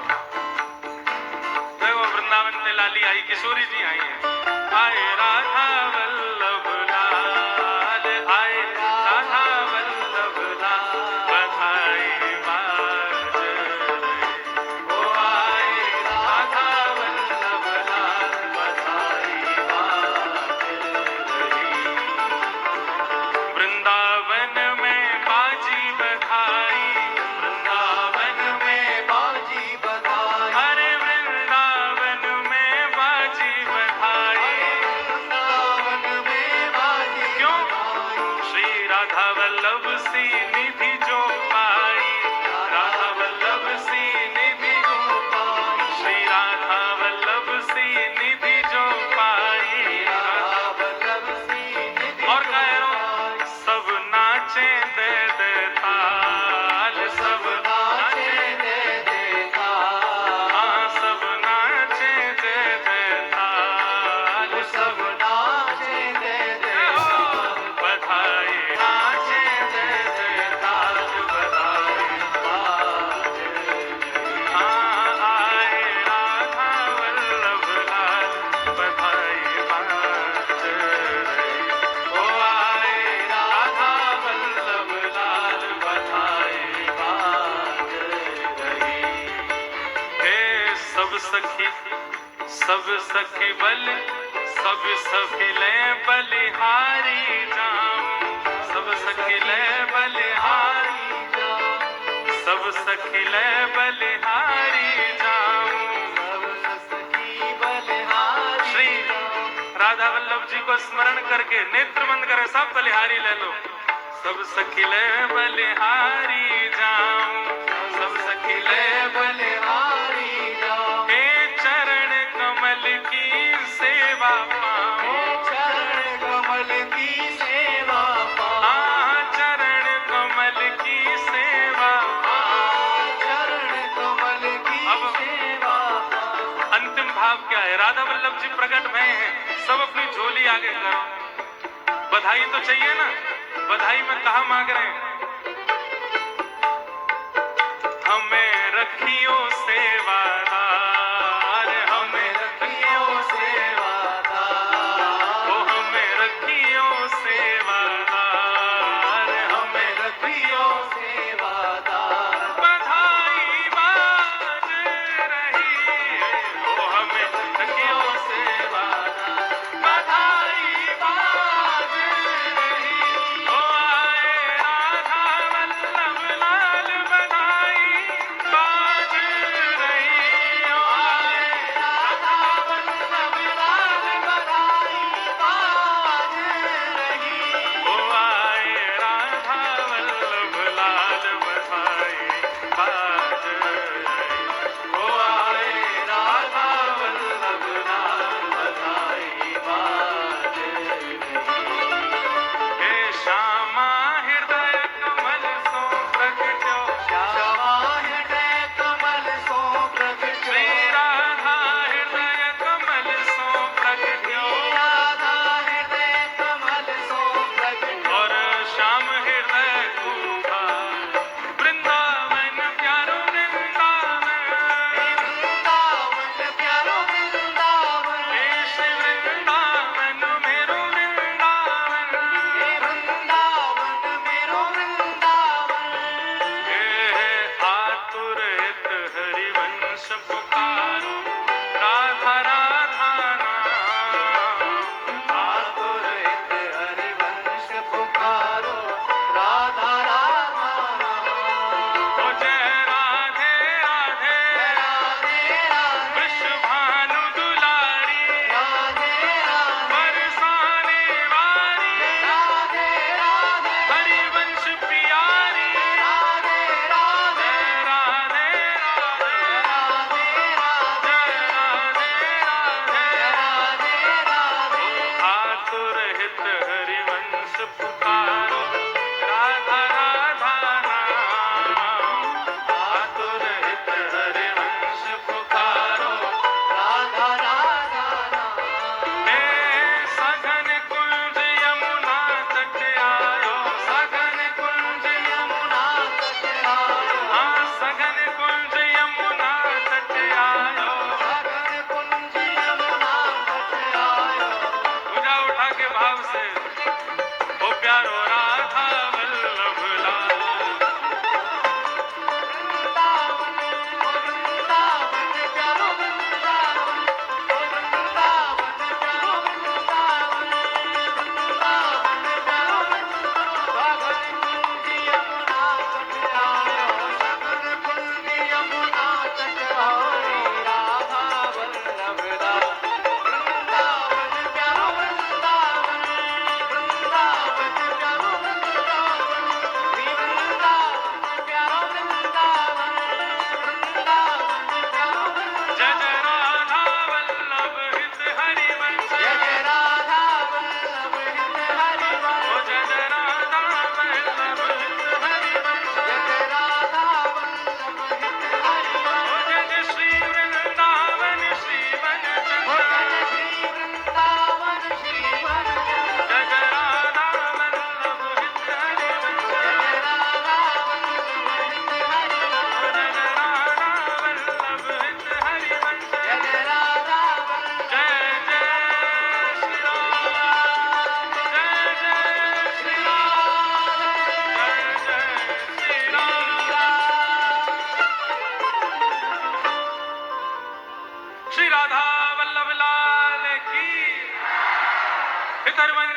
S1: वृंदावन में लाली आई, किशोरी जी आई हैं। आए राधा वल्लभ लाल, आए राधा वल्लभ लाल, बधाई बाज रही। ओ आए राधा वल्लभ लाल, बधाई बाज रही। वृंदावन में बाजी बधाई, वृंदावन में बाजी बधाई, अरे वृंदावन में बाजी बधाई, वृंदावन में बाजी क्यों? श्री राधा वल्लभ सी निधि जो पाई, राधा वल्लभ सी निधि जो पाई, श्री राधा वल्लभ सी निधि जो पाई, राधा वल्लभ सी निधि। और कह रहा सब नाचे दे दे ताल, सब नाचे दे दे ताल, हाँ सब नाचे दे दे ताल, सब नाचे दे दे ताल, बधाई नाचे दे दे ताल, बधाई बाज रही। हाँ आए राधा वल्लभ लाल, बधाई बाज रही। ओ आए राधा वल्लभ लाल, बधाई बाज रही। हे सब सखी बल, सब सखी ले बलिहारी जाऊं, सब सखी ले बलिहारी जाऊं, सब सखी ले बलिहारी जाऊं, सब सखी बलिहारी। श्री राधा वल्लभ जी को स्मरण करके नेत्र बंद करें, सब बलिहारी ले लो। सब सखी ले बलिहारी जाऊं, सब सखी ले बलिहारी जाऊं, हे चरण कमल की सेवा पाऊं, चरण कमल की सेवा पाऊं, चरण कमल की सेवा पाऊं, चरण कमल की सेवा पाऊं। अंतिम भाव क्या है? राधा वल्लभ जी प्रकट भय हैं, सब अपनी झोली आगे करो। बधाई तो चाहिए ना, बधाई में कहा मांग रहे हैं? हमें रखियो सेवादार, हमें रखियो सेवादार, ओ हमें रखियो सेवादार, हमें रखियो सेवादार, बधाई बाज रही। ओ हमें रखियो सेवादार, बधाई बाज रही। ओ आए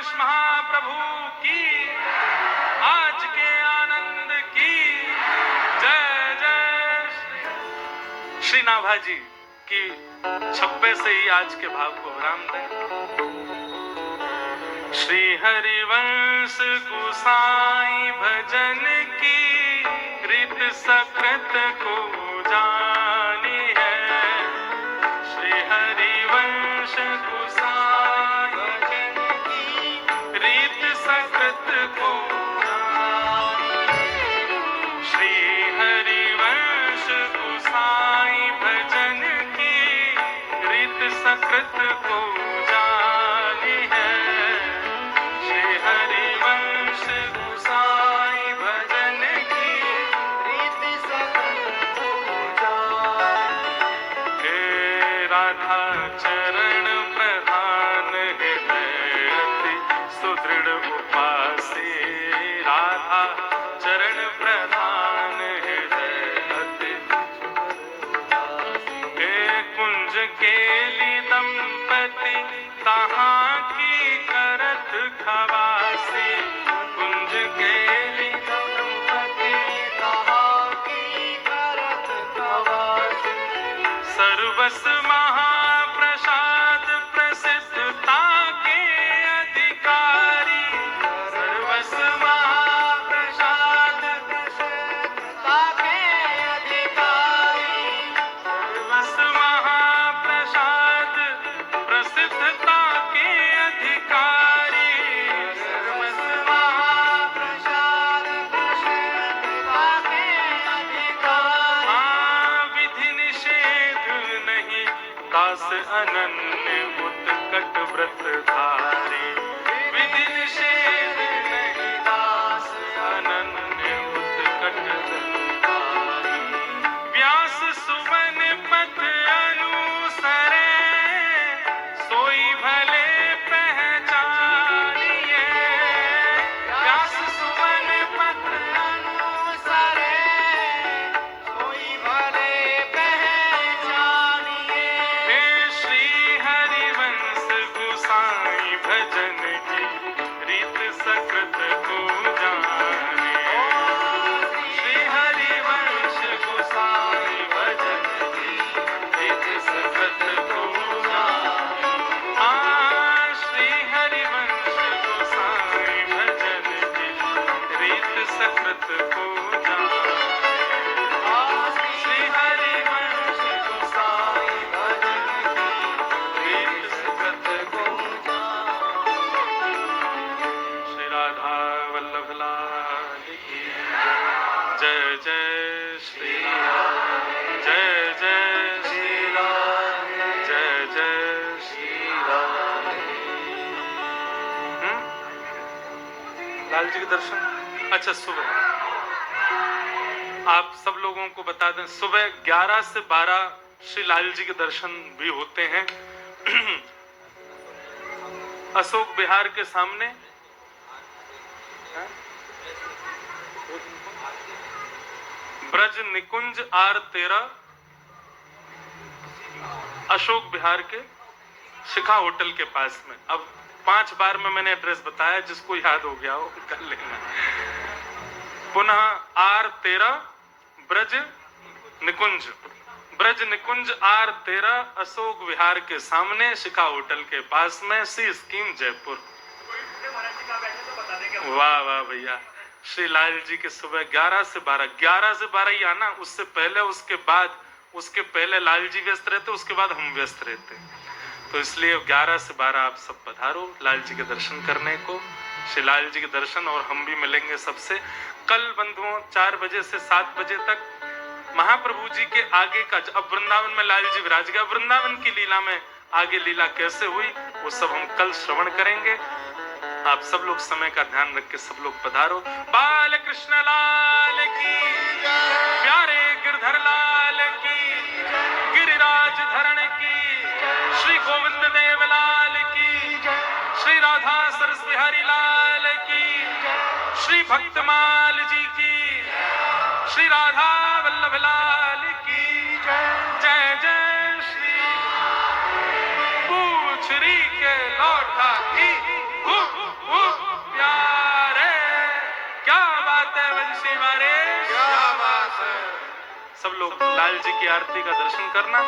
S1: वर्ष महाप्रभु की, आज के आनंद की जय जय। श्री नाभा जी की छब्बे से ही आज के भाव को विराम दें। श्री हरिवंश गोसाई भजन की रीत सकृत को जानी है। श्री हरिवंश गोसाई भजन की रीत सकृत को जानी है। श्री हरिवंश गोसाई भजन की रीत सकृत को जानी है। श्री हरिवंश गोसाई भजन की रीत सकृत को जानी है। राधा चरण प्रधान हृदय अति सुदृढ़ उपासी। राधा चरण प्रधान हृदय अति कुंज केली दंपति तहाँ की करत खवासी। कुंज केली दंपति तहाँ की करत खवासी। सर्वस महाप्रसाद प्रसिद्धता के अधिकारी। सर्वस महाप्रसाद प्रसिद्धता के अधिकारी। सर्वस महाप्रसाद प्रसिद्धता के अधिकारी। सर्वस महाप्रसाद प्रसिद्धता के अधिकारी। विधि निषेध नहीं दास अनन्य उत्कट व्रतधारी। विधि निषेध नहीं दास अनन्य उत्कट व्रतधारी। व्यास सुवन पथ अनुसरे सोई भले पहचानिए। व्यास सुवन पथ अनुसरे सोई भले पहचानिए। हे श्री हरिवंश गोसाई भजन की रीत सकृत को जाने। श्री हरिवंश गोसाई भजन की रीत सकृत को जाने। श्री हरिवंश गोसाई भजन की रीत सकृत को जाने। श्री हरिवंश गोसाई भजन की रीत सकृत को जाने। श्री राधा वल्लभ लाल की जय जय श्री राम। जय जय श्री राम। जय जय श्री राम। लाल जी के दर्शन। अच्छा, सुबह आप सब लोगों को बता दें, सुबह 11 से 12 श्री लाल जी के दर्शन भी होते हैं। अशोक विहार के सामने ब्रज निकुंज R13 अशोक विहार के शिखा होटल के पास में। अब 5 बार में मैंने एड्रेस बताया, जिसको याद हो गया हो कर लेना। पुनः R13 ब्रज निकुंज। ब्रज निकुंज R13 अशोक विहार के सामने शिखा होटल के पास में, सी स्कीम जयपुर। वाह वाह भैया। श्री लाल जी के सुबह 11 से 12 ही आना। उससे पहले उसके पहले लाल जी व्यस्त रहते, उसके बाद हम व्यस्त रहते। तो इसलिए 11 से 12 आप सब पधारो लाल जी के दर्शन करने को। श्री लाल जी के दर्शन और हम भी मिलेंगे सबसे। कल बंधुओं 4 बजे से 7 बजे तक महाप्रभु जी के आगे का, अब वृंदावन में लाल जी विराज गया, वृंदावन की लीला में आगे लीला कैसे हुई वो सब हम कल श्रवण करेंगे। आप सब लोग समय का ध्यान रख के सब लोग पधारो। बाल कृष्ण लाल की, प्यारे गिरधर लाल की, गिरिराज धरण की, श्री गोविंद देव लाल की, श्री राधा सरस बिहारी लाल की, श्री भक्तमाल जी की, श्री राधा वल्लभ लाल की जय जय श्री पूछरी के लौटा की बात है वंशी मारे,
S3: क्या बात है।
S1: सब लोग लाल जी की आरती का दर्शन करना,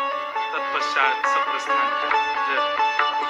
S1: तत्पश्चात सब प्रस्थान करना। जय